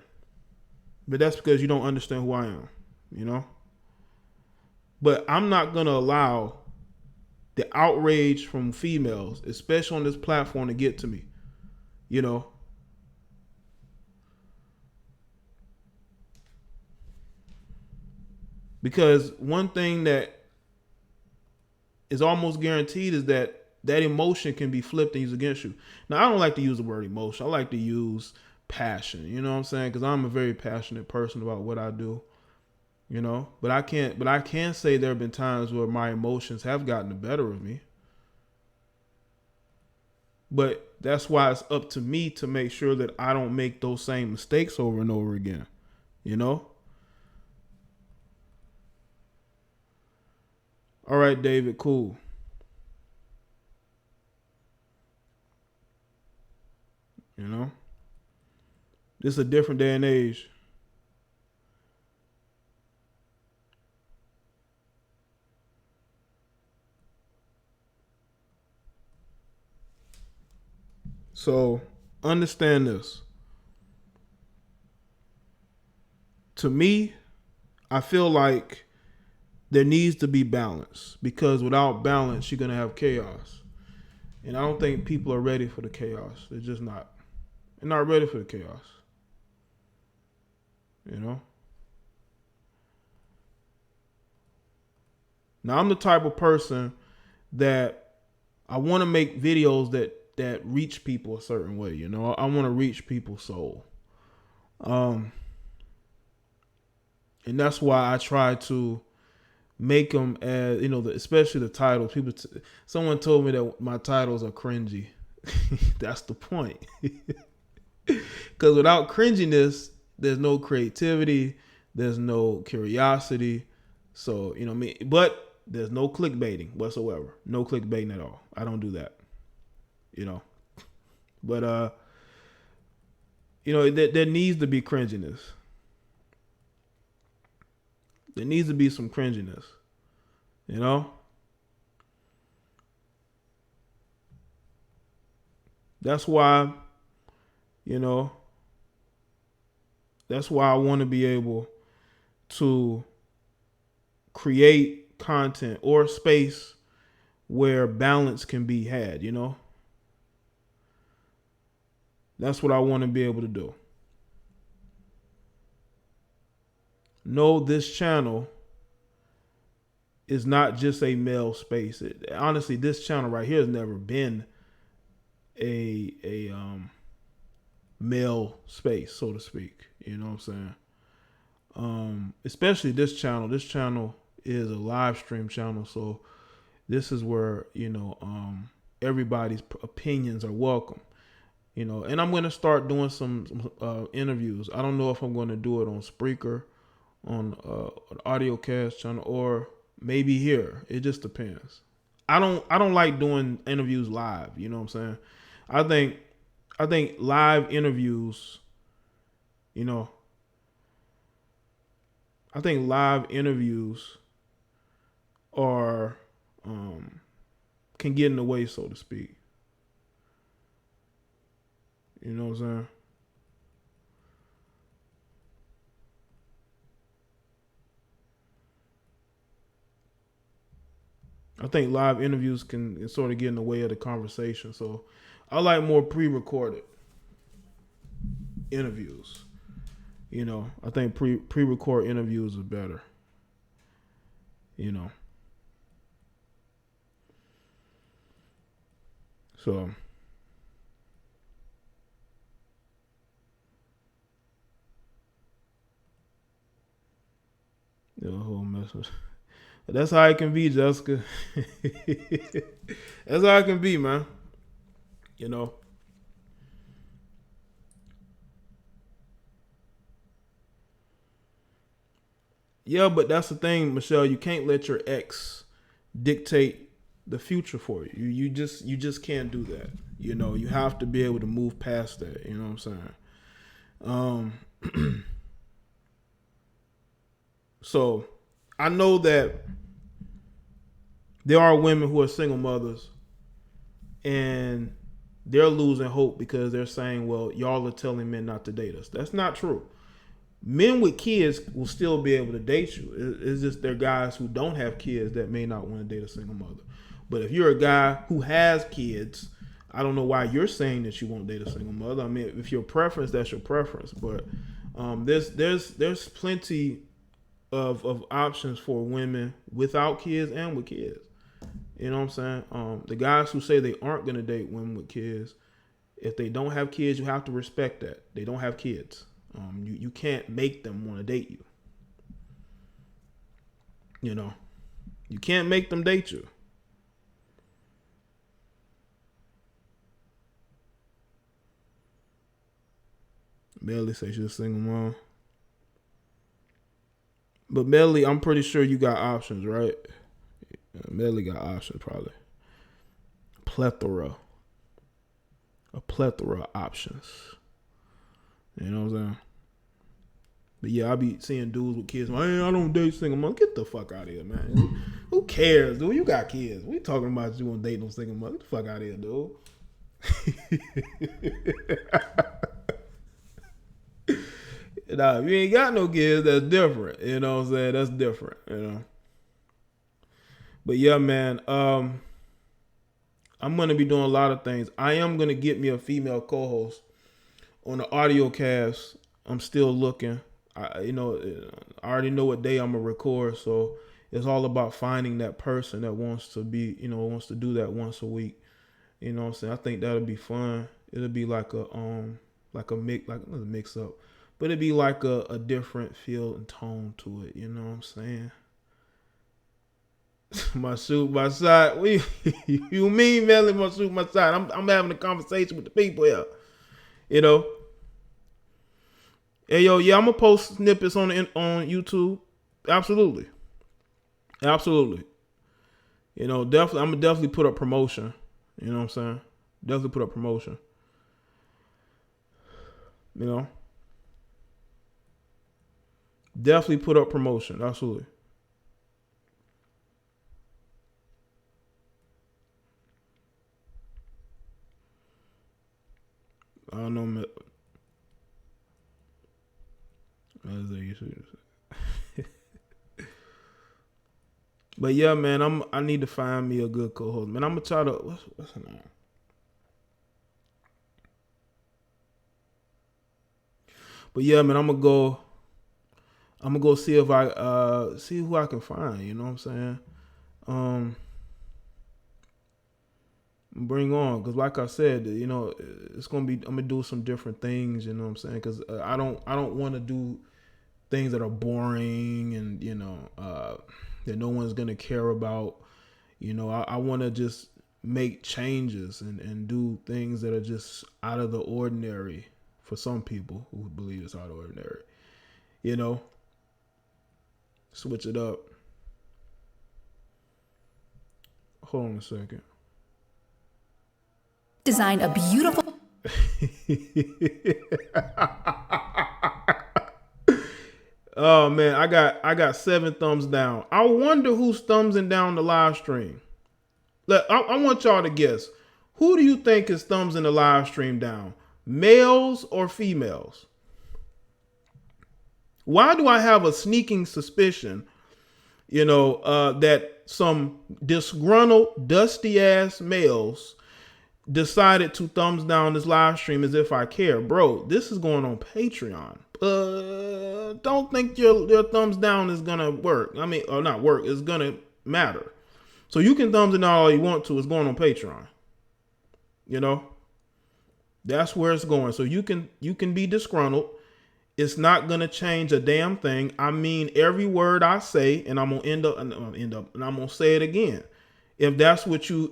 But that's because you don't understand who I am, you know? But I'm not going to allow the outrage from females, especially on this platform, to get to me, you know? Because one thing that is almost guaranteed is that that emotion can be flipped and used against you. Now, I don't like to use the word emotion. I like to use passion, you know what I'm saying? Because I'm a very passionate person about what I do, you know? But I can say there have been times where my emotions have gotten the better of me. But that's why it's up to me to make sure that I don't make those same mistakes over and over again, you know? All right, David, cool. You know? This is a different day and age. So, understand this. To me, I feel like there needs to be balance, because without balance, you're going to have chaos. And I don't think people are ready for the chaos. They're just not. They're not ready for the chaos. You know? Now, I'm the type of person that I want to make videos that reach people a certain way. You know, I want to reach people's soul. And that's why I try to make them as, you know, especially the titles. Someone told me that my titles are cringy. That's the point. Because without cringiness, there's no creativity, there's no curiosity. So, you know what I mean? But there's no clickbaiting whatsoever. No clickbaiting at all. I don't do that. You know. But you know, there needs to be cringiness. There needs to be some cringiness. You know? That's why, you know, that's why I want to be able to create content or space where balance can be had, you know? That's what I want to be able to do. No, this channel is not just a male space. Honestly, this channel right here has never been a male space, so to speak. You know what I'm saying? Especially this channel. This channel is a live stream channel, so this is where, you know, everybody's opinions are welcome. You know, and I'm going to start doing some interviews. I don't know if I'm going to do it on Spreaker, on an audio cast channel, or maybe here. It just depends. I don't like doing interviews live. You know what I'm saying? I think live interviews, you know, I think live interviews are can get in the way, so to speak. You know what I'm saying? I think live interviews can sort of get in the way of the conversation. So I like more pre-recorded interviews. You know, I think pre-record interviews are better. You know. So the whole message. But that's how it can be, Jessica. That's how it can be, man. You know. Yeah, but that's the thing, Michelle. You can't let your ex dictate the future for you. You just can't do that. You know, you have to be able to move past that. You know what I'm saying? Um, so I know that there are women who are single mothers and they're losing hope because they're saying, well, y'all are telling men not to date us. That's not true. Men with kids will still be able to date you. It's just they're guys who don't have kids that may not want to date a single mother. But if you're a guy who has kids, I don't know why you're saying that you won't date a single mother. I mean, if your preference, that's your preference. But there's plenty of options for women without kids and with kids. You know what I'm saying? The guys who say they aren't going to date women with kids, if they don't have kids, you have to respect that. They don't have kids. You can't make them want to date you. You know, you can't make them date you. Melly says she's a single mom. But Melly, I'm pretty sure you got options, right? Melly got options, probably. A plethora of options. You know what I'm saying? But yeah, I be seeing dudes with kids. Man, I don't date single mom. Get the fuck out of here, man. Who cares, dude? You got kids. We talking about you want to date no single mom. Get the fuck out of here, dude. Nah, if you ain't got no kids, that's different. You know what I'm saying? That's different, you know. But yeah, man, I'm going to be doing a lot of things. I am going to get me a female co-host on the audio cast. I'm still looking. I already know what day I'm going to record, so it's all about finding that person that wants to be, wants to do that once a week. You know what I'm saying? I think that'll be fun. It'll be like a mix up. But it'd be like a different feel and tone to it. You know what I'm saying? My shoot, my shot. You mean, Melly, my shoot, my shot. I'm having a conversation with the people here. You know? Hey, yo, yeah, I'm going to post snippets on YouTube. Absolutely. Absolutely. You know, I'm going to definitely put up promotion. You know what I'm saying? Definitely put up promotion. You know? Definitely put up promotion. Absolutely. I don't know, man. But yeah, man, I need to find me a good co-host. Man, I'm gonna try to what's her name? But yeah, man, I'm gonna go see if I see who I can find, you know what I'm saying? Bring on, because like I said, it's gonna be, I'm gonna do some different things, you know what I'm saying? Because I don't want to do things that are boring and that no one's gonna care about. I want to just make changes and do things that are just out of the ordinary for some people who believe it's out of the ordinary. Switch it up. Hold on a second. Design a beautiful. Oh man, I got 7 thumbs down. I wonder who's thumbsing down the live stream. Look, I want y'all to guess. Who do you think is thumbsing the live stream down? Males or females? Why do I have a sneaking suspicion, that some disgruntled, dusty ass males decided to thumbs down this live stream as if I care? Bro, this is going on Patreon. Don't think your thumbs down is gonna work. I mean, or not work, it's gonna matter. So you can thumbs it down all you want to. It's going on Patreon. That's where it's going. So you can be disgruntled. It's not gonna change a damn thing. I mean every word I say, and I'm gonna end up, and I'm gonna say it again. If that's what you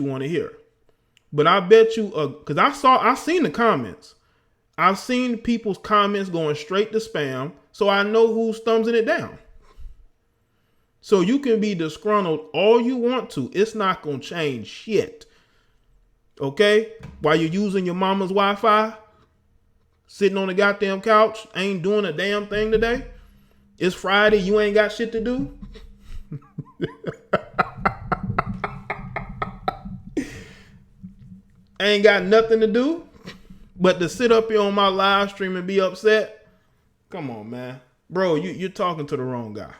want to hear. But I bet you, because I've seen the comments. I've seen people's comments going straight to spam, so I know who's thumbsing it down. So you can be disgruntled all you want to. It's not gonna change shit. Okay? While you're using your mama's Wi-Fi, Sitting on the goddamn couch, ain't doing a damn thing today. It's Friday, you ain't got shit to do. Ain't got nothing to do but to sit up here on my live stream and be upset. Come on, man. Bro, you're talking to the wrong guy.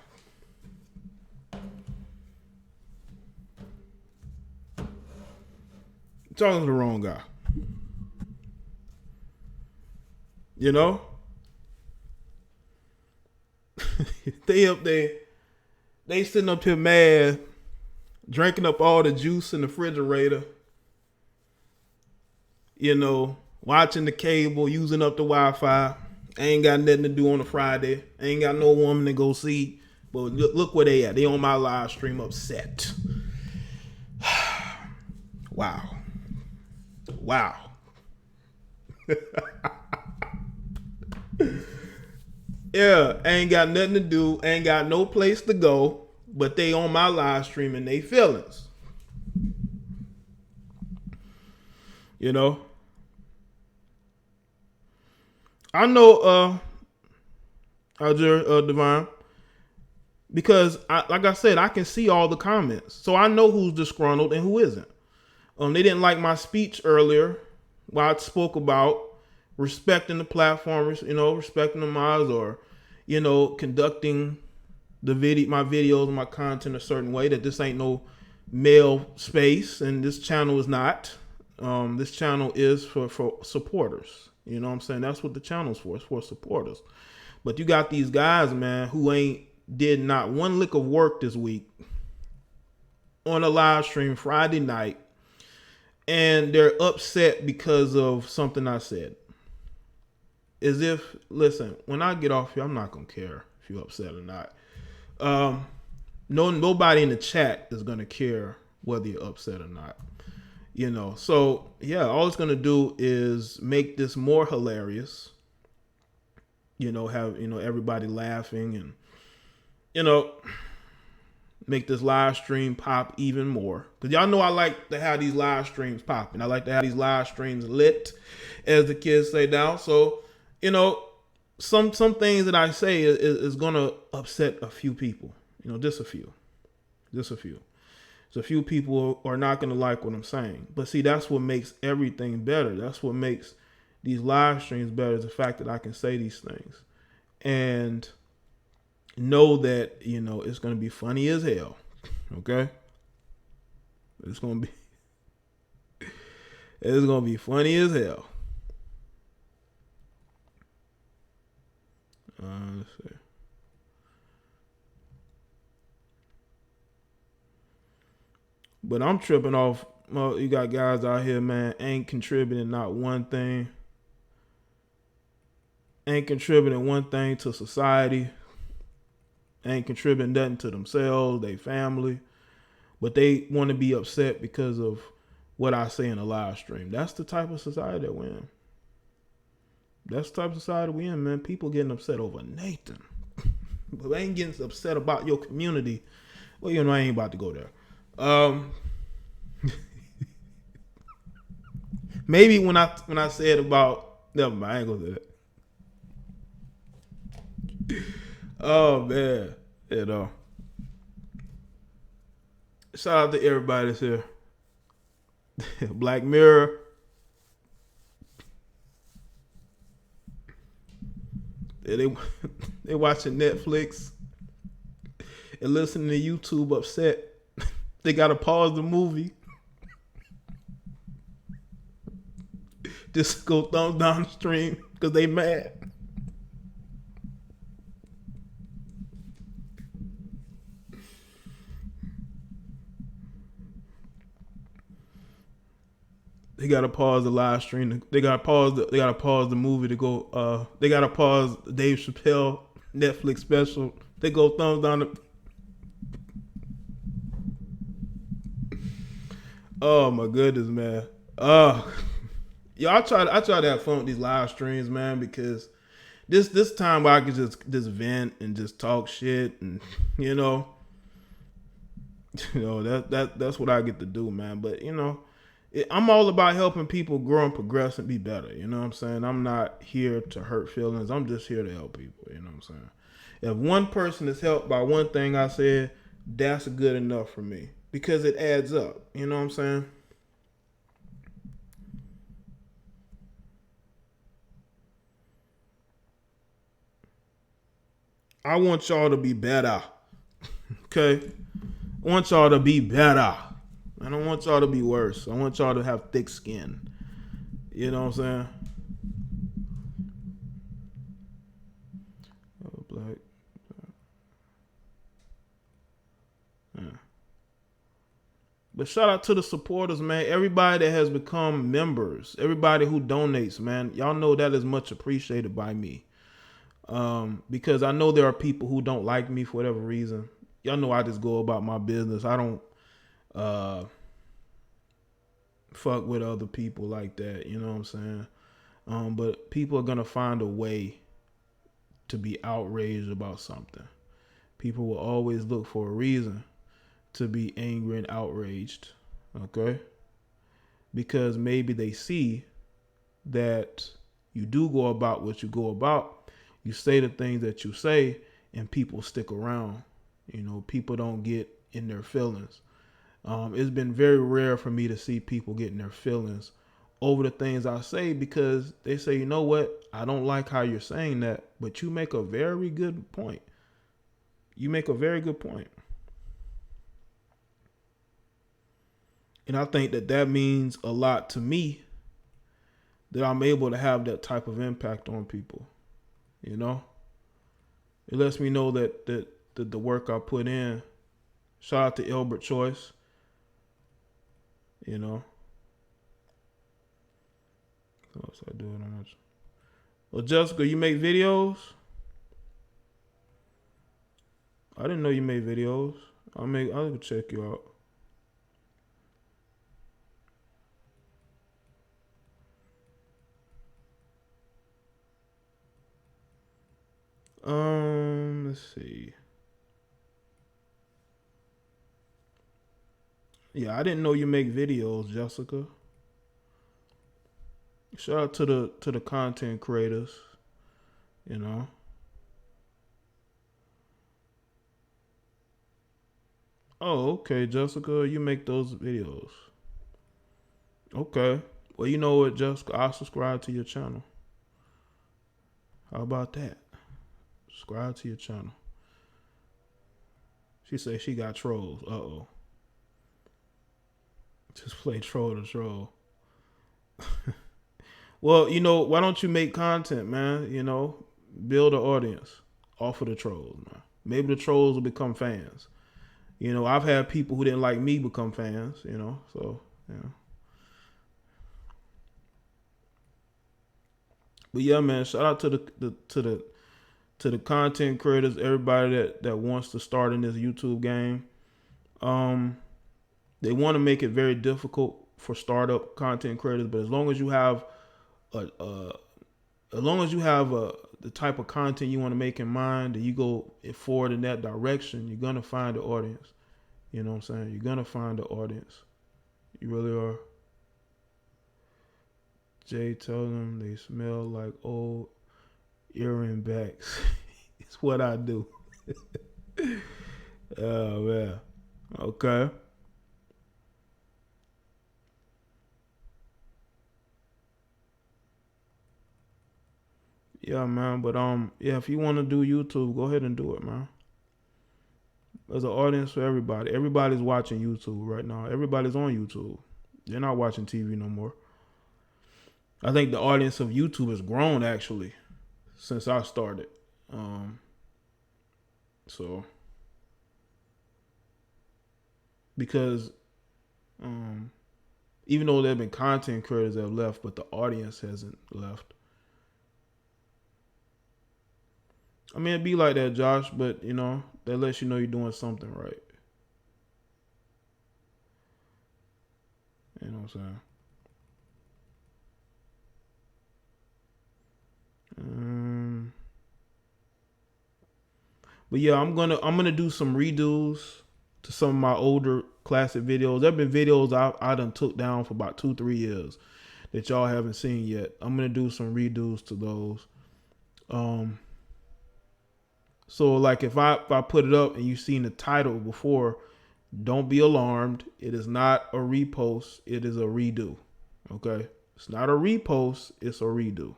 You're talking to the wrong guy. You know? They up there, they sitting up here mad, drinking up all the juice in the refrigerator. You know, watching the cable, using up the Wi-Fi. Ain't got nothing to do on a Friday. Ain't got no woman to go see. But look where they at. They on my live stream upset. Wow. Wow. Yeah, ain't got nothing to do. Ain't got no place to go. But they on my live stream and they feelings. You know? I know Divine, because like I said, I can see all the comments. So I know who's disgruntled and who isn't. They didn't like my speech earlier where I spoke about respecting the platformers, you know, respecting the mods, or, you know, conducting my videos and my content a certain way, that this ain't no male space and this channel is not. This channel is for supporters. You know what I'm saying? That's what the channel's for. It's for supporters. But you got these guys, man, who did not one lick of work this week on a live stream Friday night, and they're upset because of something I said. As if, listen, when I get off here, I'm not gonna care if you're upset or not. Nobody in the chat is gonna care whether you're upset or not. You know, so yeah, all it's gonna do is make this more hilarious. You know, have, you know, everybody laughing, and, you know, make this live stream pop even more. Cause y'all know I like to have these live streams popping. I like to have these live streams lit, as the kids say now. So, you know, some things that I say is gonna upset a few people. You know, just a few. So a few people are not going to like what I'm saying. But see, that's what makes everything better. That's what makes these live streams better, is the fact that I can say these things and know that, you know, it's going to be funny as hell. Okay? It's going to be funny as hell. Let's see. But I'm tripping off. Well, you got guys out here, man, ain't contributing not one thing. Ain't contributing one thing to society. Ain't contributing nothing to themselves, their family. But they want to be upset because of what I say in a live stream. That's the type of society that we're in. That's the type of society we're in, man. People getting upset over Nathan. But they ain't getting upset about your community. Well, you know, I ain't about to go there. Maybe when I said about, never mind, I ain't gonna say that. Oh man, you know. Shout out to everybody that's here. Black Mirror. They watching Netflix and listening to YouTube upset. They gotta pause the movie. Just go thumbs down the stream because they mad. They gotta pause the live stream. They gotta pause the movie to go. They gotta pause Dave Chappelle Netflix special. They go thumbs down the. Oh my goodness, man. Yeah, I try to have fun with these live streams, man, because this time where I can just vent and just talk shit, and you know that's what I get to do, man. But you know, I'm all about helping people grow and progress and be better. You know what I'm saying? I'm not here to hurt feelings. I'm just here to help people. You know what I'm saying? If one person is helped by one thing I said, that's good enough for me because it adds up. You know what I'm saying? I want y'all to be better. Okay? I want y'all to be better. I don't want y'all to be worse. I want y'all to have thick skin. You know what I'm saying? Oh, black. Yeah. But shout out to the supporters, man. Everybody that has become members, everybody who donates, man. Y'all know that is much appreciated by me. Because I know there are people who don't like me for whatever reason. Y'all know I just go about my business. I don't fuck with other people like that. You know what I'm saying? But people are gonna find a way to be outraged about something. People will always look for a reason to be angry and outraged. Okay? Because maybe they see that you do go about what you go about. You say the things that you say, and people stick around. You know, people don't get in their feelings. It's been very rare for me to see people get in their feelings over the things I say because they say, you know what? I don't like how you're saying that, but you make a very good point. You make a very good point. And I think that that means a lot to me that I'm able to have that type of impact on people. You know? It lets me know that the work I put in. Shout out to Elbert Choice. You know? What else I do? Well, Jessica, you make videos? I didn't know you made videos. I'll check you out. Let's see. Yeah, I didn't know you make videos, Jessica. Shout out to the content creators, you know. Oh, okay, Jessica, you make those videos. Okay. Well, you know what, Jessica, I'll subscribe to your channel. How about that? Subscribe to your channel. She says she got trolls. Uh-oh. Just play troll to troll. Well, you know, why don't you make content, man? You know, build an audience off of the trolls, man. Maybe the trolls will become fans. You know, I've had people who didn't like me become fans, you know, so, you know. But yeah, man, shout out to the content creators, everybody that wants to start in this YouTube game. They want to make it very difficult for startup content creators, but as long as you have the type of content you want to make in mind, and you go forward in that direction, you're gonna find the audience. You know what I'm saying? You're gonna find the audience. You really are. Jay, tell them they smell like old earring backs. It's what I do. Oh man. Okay. Yeah, man. But yeah, if you want to do YouTube, go ahead and do it, man. There's an audience for everybody. Everybody's watching YouTube right now. Everybody's on YouTube. They're not watching TV no more. I think the audience of YouTube has grown actually since I started. So because even though there have been content creators that have left, but the audience hasn't left. I mean, it'd be like that, Josh, but you know, that lets you know you're doing something right. You know what I'm saying? But yeah, I'm gonna do some redos. to some of my older classic videos. There have been videos I done took down for about 2-3 years that y'all haven't seen yet. I'm gonna do some redos to those. So like if I put it up and you've seen the title before, don't be alarmed. It is not a repost. It is a redo. Okay, it's not a repost. It's a redo.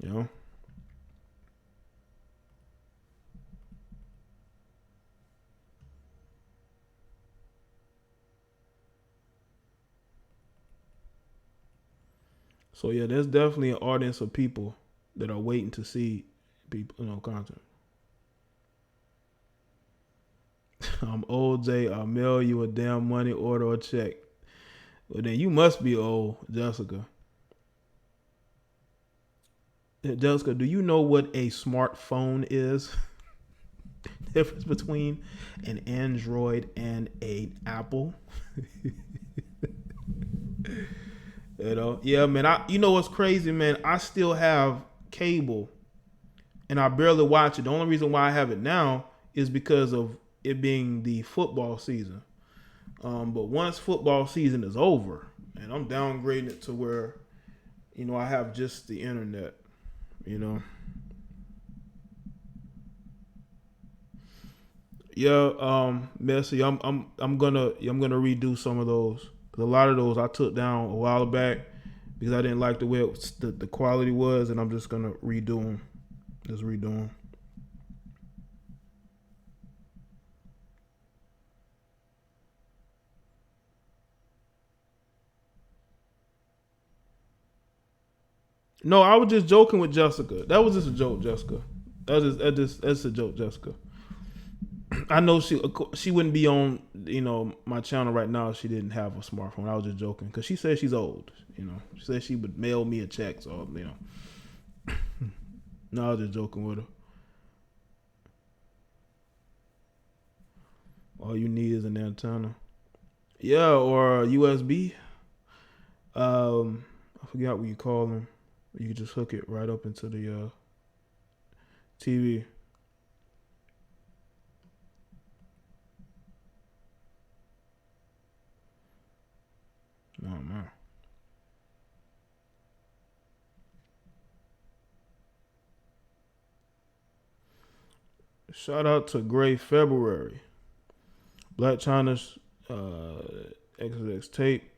You know. So yeah, there's definitely an audience of people that are waiting to see people, content. I'm old, Jay. I'll mail you a damn money order or check. Well, then you must be old, Jessica. Jessica, do you know what a smartphone is? Difference between an Android and an Apple. Yeah, man. You know what's crazy, man? I still have cable, and I barely watch it. The only reason why I have it now is because of it being the football season. But once football season is over, and I'm downgrading it to where, I have just the internet. Yeah, Messi. I'm gonna redo some of those. A lot of those I took down a while back because I didn't like the way the quality was, and I'm just gonna redo them. Just redo them. No, I was just joking with Jessica. That was just a joke, Jessica. That's a joke, Jessica. I know she wouldn't be on my channel right now if she didn't have a smartphone. I was just joking because she said she's old. She said she would mail me a check. So no, I was just joking with her. All you need is an antenna. Yeah, or a USB. I forgot what you call them. You can just hook it right up into the TV. Oh man. Shout out to Gray February. Black China's XX tape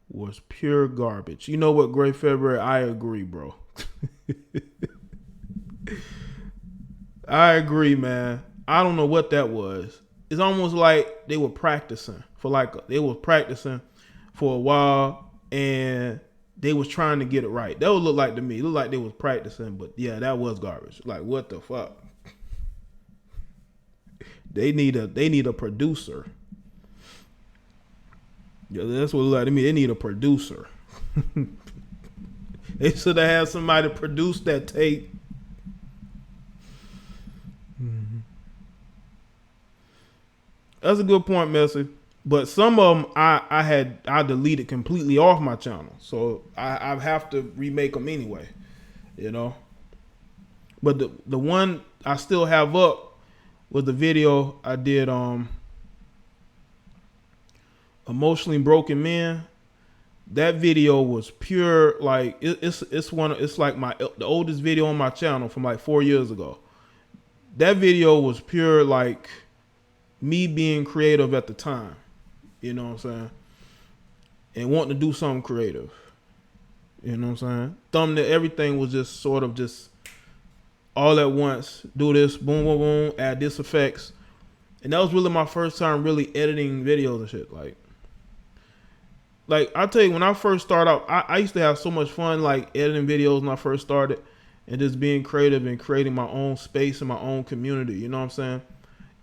was pure garbage. You know what, Gray February? I agree, bro. I agree, man. I don't know what that was. It's almost like they were practicing for a while, and they was trying to get it right. That would look like to me. It looked like they was practicing, but yeah, that was garbage. Like, what the fuck? They need a producer. Yeah, that's what it looked like to me. They need a producer. They should have had somebody produce that tape. That's a good point, Messi. But some of them I deleted completely off my channel, so I have to remake them anyway, But the one I still have up was the video I did Emotionally Broken Men. That video was pure, like it's like the oldest video on my channel from like 4 years ago. That video was pure, like me being creative at the time. You know what I'm saying? And wanting to do something creative. You know what I'm saying? Thumbnail, everything was just sort of just all at once. Do this, boom, boom, boom, add this effects. And that was really my first time really editing videos and shit. Like I tell you, when I first started out, I used to have so much fun like editing videos when I first started and just being creative and creating my own space and my own community. You know what I'm saying?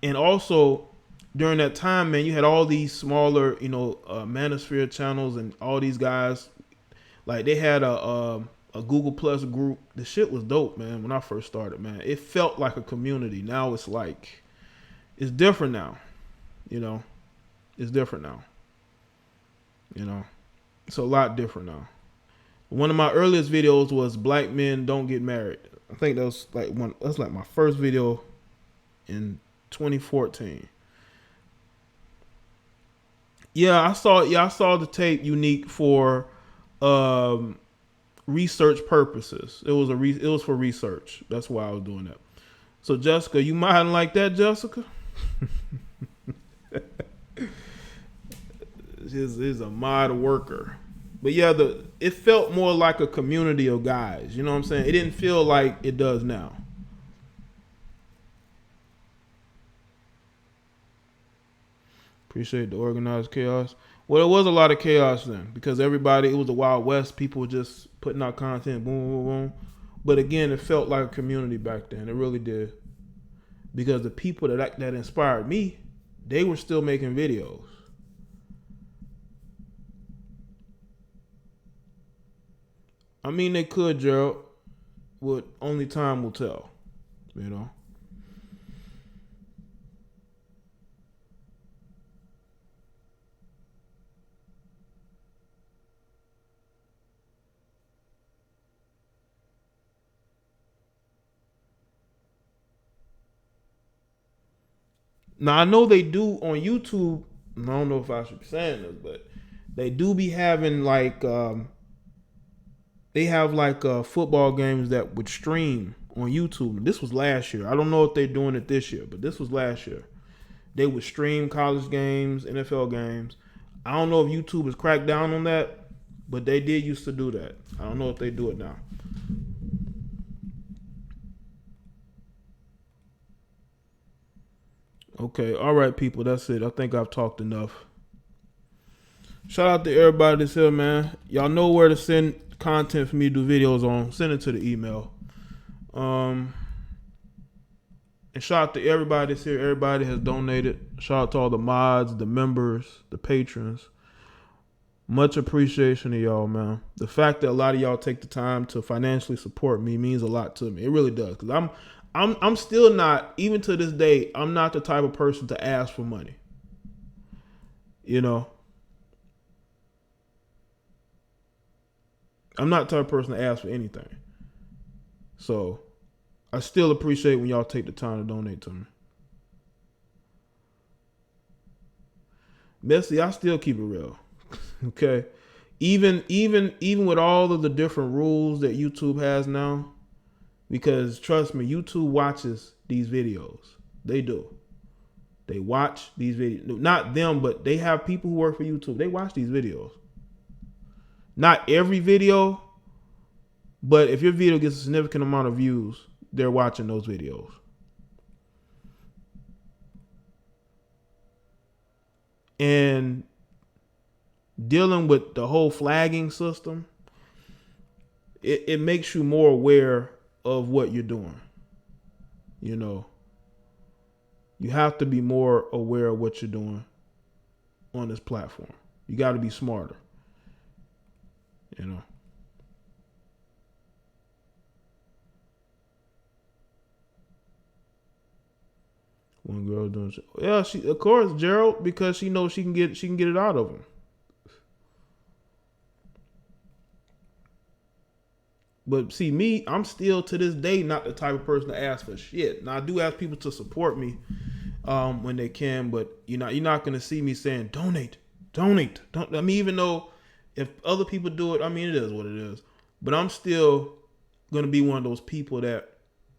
And also, during that time, man, you had all these smaller, manosphere channels and all these guys. Like they had a Google Plus group. The shit was dope, man. When I first started, man, it felt like a community. Now it's like, it's different now. It's different now. It's a lot different now. One of my earliest videos was Black Men Don't Get Married. I think that's like my first video in 2014. Yeah, I saw. Yeah, I saw the tape unique for research purposes. It was it was for research. That's why I was doing that. So Jessica, you mind like that, Jessica? is a mod worker. But yeah, it felt more like a community of guys. You know what I'm saying? It didn't feel like it does now. Appreciate the organized chaos. Well, it was a lot of chaos then because it was the Wild West. People were just putting out content, boom, boom, boom. But again, it felt like a community back then. It really did. Because the people that inspired me, they were still making videos. I mean, they could, Gerald. But only time will tell. You know? Now, I know they do on YouTube. I don't know if I should be saying this, but they do be having like, they have like football games that would stream on YouTube. This was last year. I don't know if they're doing it this year, but this was last year. They would stream college games, NFL games. I don't know if YouTube has cracked down on that, but they did used to do that. I don't know if they do it now. Okay, all right, people. That's it. I think I've talked enough. Shout out to everybody that's here, man. Y'all know where to send content for me to do videos on. Send it to the email. And shout out to everybody that's here. Everybody has donated. Shout out to all the mods, the members, the patrons. Much appreciation to y'all, man. The fact that a lot of y'all take the time to financially support me means a lot to me. It really does. Because I'm still not, even to this day, I'm not the type of person to ask for money. You know? I'm not the type of person to ask for anything. So, I still appreciate when y'all take the time to donate to me. Messy, I still keep it real. Okay? Even with all of the different rules that YouTube has now, because trust me, YouTube watches these videos. They do. They watch these videos. Not them, but they have people who work for YouTube. They watch these videos. Not every video, but if your video gets a significant amount of views, they're watching those videos. And dealing with the whole flagging system, it makes you more aware of what you're doing. You know, you have to be more aware of what you're doing on this platform. You got to be smarter. You know. One girl doing shit. Yeah, she, of course, Gerald, because she knows she can get it out of him. But see, me, I'm still to this day not the type of person to ask for shit. Now I do ask people to support me when they can, but you're not gonna see me saying donate. I mean, even though if other people do it, I mean, it is what it is. But I'm still gonna be one of those people that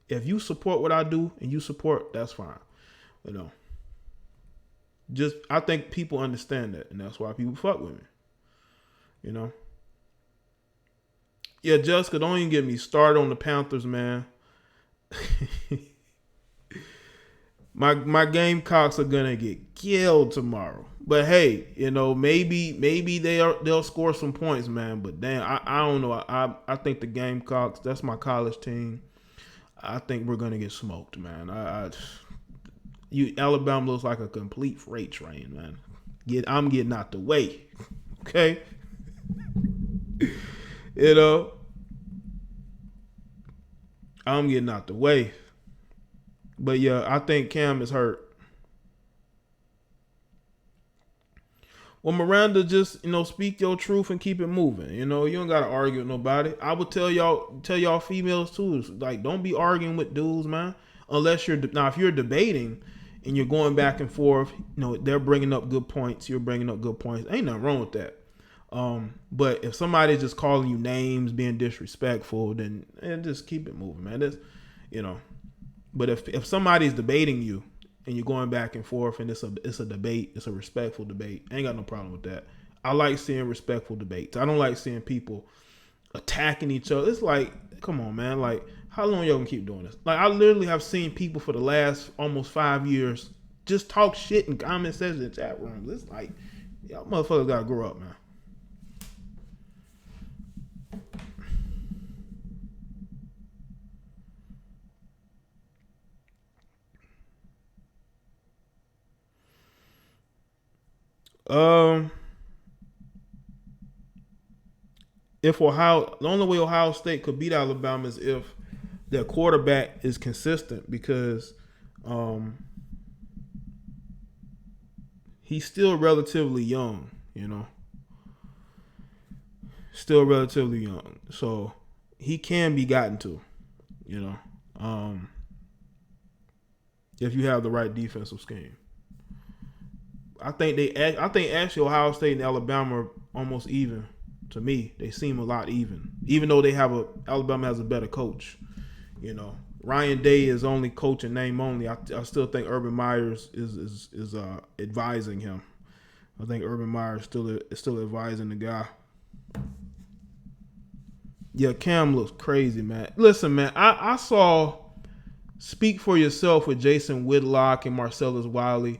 if you support what I do and you support, that's fine. You know. Just I think people understand that, and that's why people fuck with me. You know. Yeah, Jessica, don't even get me started on the Panthers, man. my Gamecocks are gonna get killed tomorrow. But hey, you know, maybe they'll score some points, man. But damn, I don't know. I think the Gamecocks, that's my college team. I think we're gonna get smoked, man. Alabama looks like a complete freight train, man. I'm getting out the way. Okay? You know, I'm getting out the way. But yeah, I think Cam is hurt. Well, Miranda, just, you know, speak your truth and keep it moving. You know, you don't gotta argue with nobody. I would tell y'all females too, like, don't be arguing with dudes, man. Unless if you're debating, and you're going back and forth. They're bringing up good points. You're bringing up good points. Ain't nothing wrong with that. But if somebody's just calling you names, being disrespectful, then just keep it moving, man. That's, But if somebody's debating you and you're going back and forth and it's a debate, it's a respectful debate, I ain't got no problem with that. I like seeing respectful debates. I don't like seeing people attacking each other. It's like, come on, man. Like, how long y'all gonna keep doing this? Like, I literally have seen people for the last almost 5 years just talk shit in comment sections and chat rooms. It's like, y'all motherfuckers gotta grow up, man. The only way Ohio State could beat Alabama is if their quarterback is consistent, because he's still relatively young, still relatively young. So he can be gotten to, if you have the right defensive scheme. I think actually Ohio State and Alabama are almost even. To me, they seem a lot even though Alabama has a better coach. Ryan Day is only coach in name only. I still think Urban Meyers is advising him. I think Urban Meyers is still advising the guy. Yeah, Cam looks crazy, man. Listen, man, I saw Speak for Yourself with Jason Whitlock and Marcellus Wiley.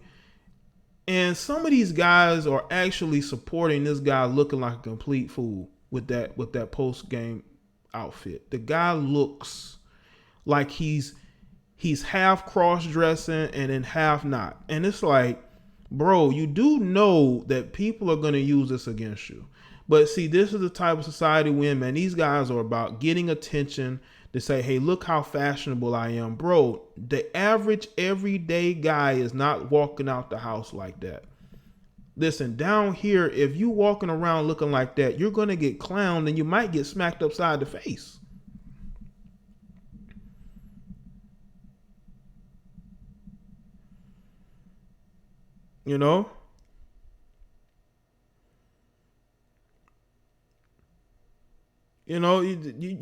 And some of these guys are actually supporting this guy looking like a complete fool with that post game outfit. The guy looks like he's half cross dressing and then half not. And it's like, bro, you do know that people are going to use this against you. But see, this is the type of society we're in, man. These guys are about getting attention to say, hey, look how fashionable I am. Bro, the average everyday guy is not walking out the house like that. Listen, down here, if you walking around looking like that, you're going to get clowned and you might get smacked upside the face. You're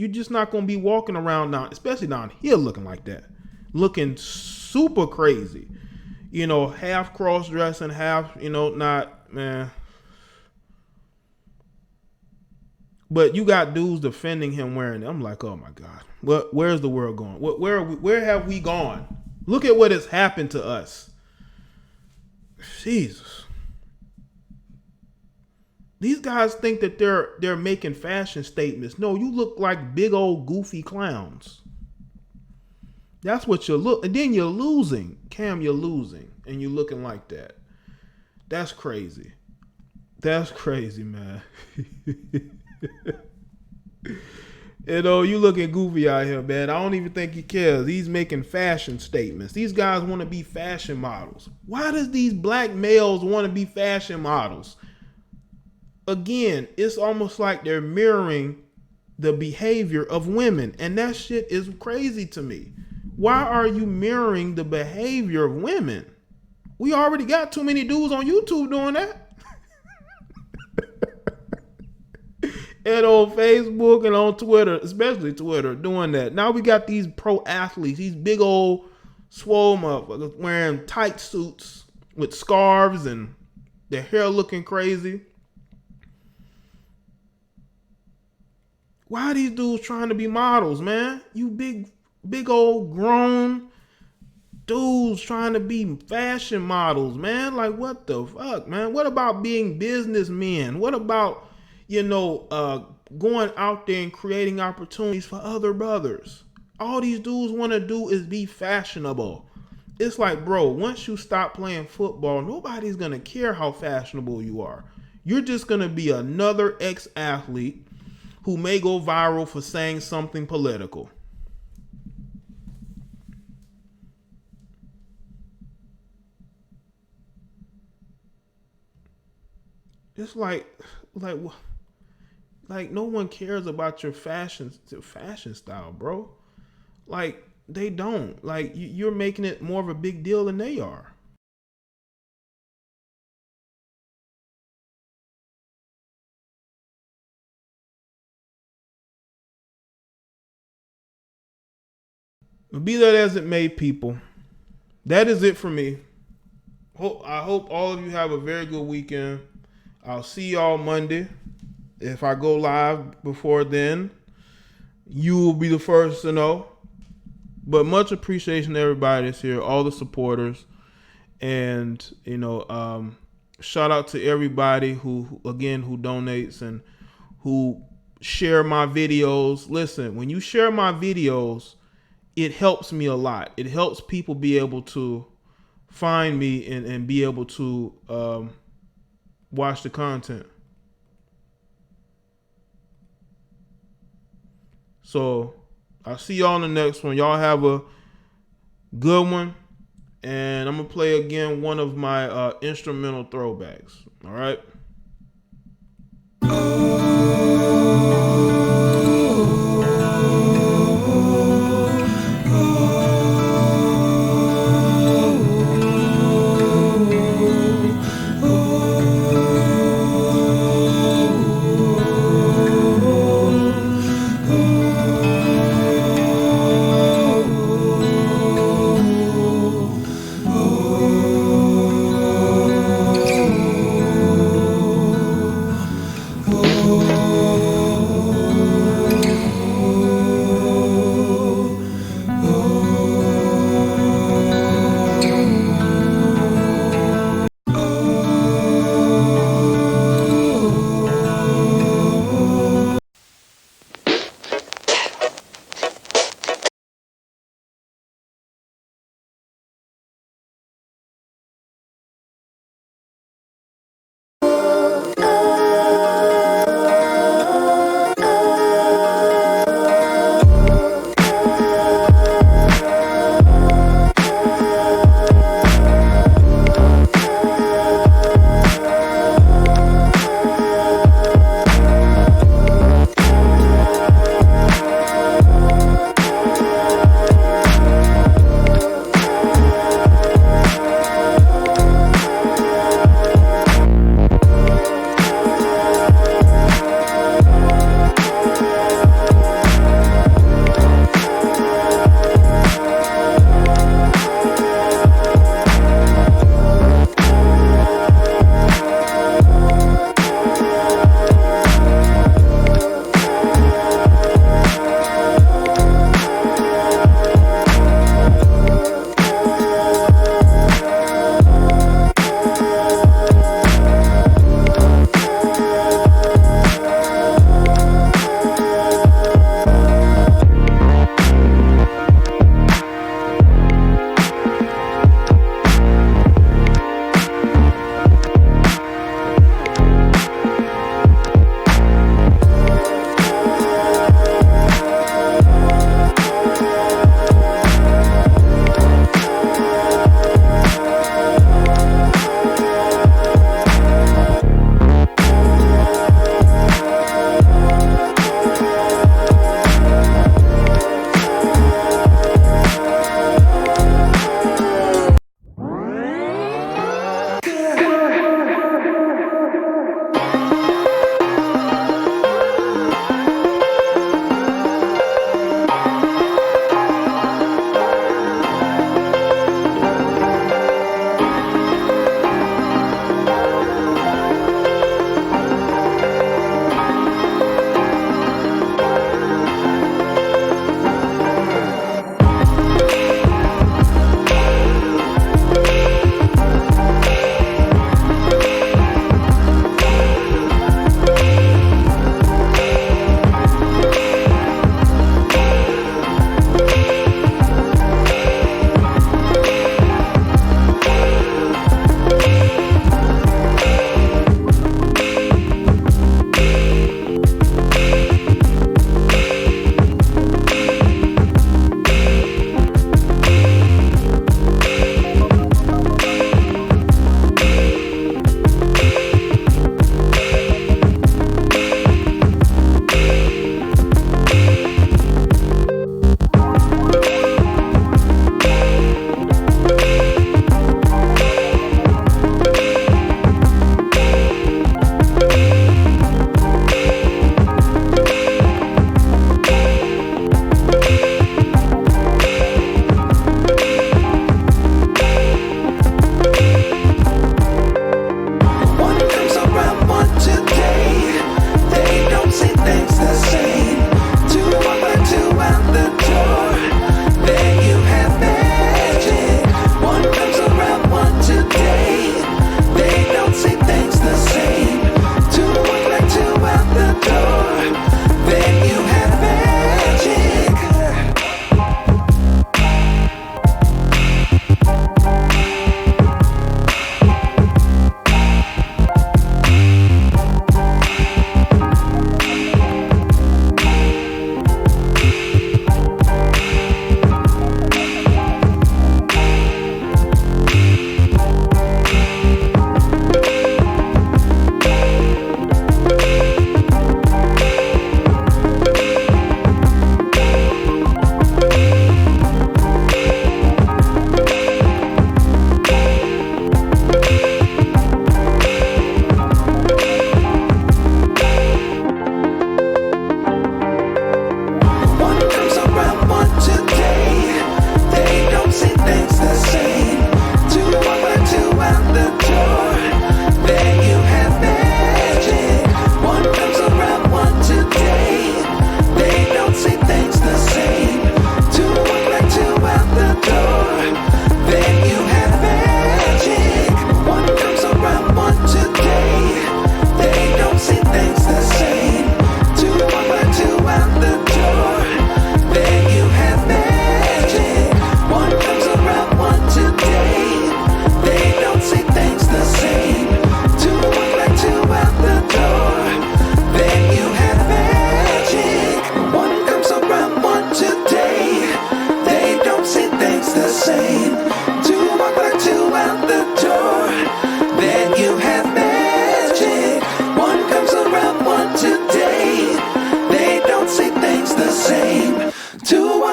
just not going to be walking around now, especially down here looking like that. Looking super crazy. Half cross-dressing, half, not, man. But you got dudes defending him wearing it. I'm like, oh my God. Where's the world going? Where have we gone? Look at what has happened to us. Jesus. These guys think that they're making fashion statements. No, you look like big old goofy clowns. That's what you look. And then you're losing. Cam, you're losing. And you're looking like that. That's crazy. That's crazy, man. You looking goofy out here, man. I don't even think he cares. He's making fashion statements. These guys want to be fashion models. Why does these black males want to be fashion models? Again, it's almost like they're mirroring the behavior of women. And that shit is crazy to me. Why are you mirroring the behavior of women? We already got too many dudes on YouTube doing that. And on Facebook and on Twitter, especially Twitter, doing that. Now we got these pro athletes, these big old swole motherfuckers wearing tight suits with scarves and their hair looking crazy. Why are these dudes trying to be models, man? You big old grown dudes trying to be fashion models, man. Like, what the fuck, man? What about being businessmen? What about, going out there and creating opportunities for other brothers? All these dudes want to do is be fashionable. It's like, bro, once you stop playing football, nobody's going to care how fashionable you are. You're just going to be another ex-athlete who may go viral for saying something political. It's like no one cares about your fashion style, bro. Like, they don't. Like, you're making it more of a big deal than they are. But be that as it may, people, that is it for me. I hope all of you have a very good weekend. I'll see y'all Monday. If I go live before then, you will be the first to know. But much appreciation to everybody that's here, all the supporters. And, shout out to everybody who donates and who share my videos. Listen, when you share my videos, it helps me a lot. It helps people be able to find me and be able to watch the content. So I'll see y'all in the next one. Y'all have a good one. And I'm going to play again one of my instrumental throwbacks. All right? Oh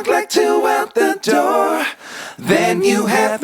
walk like two out the door. Then you have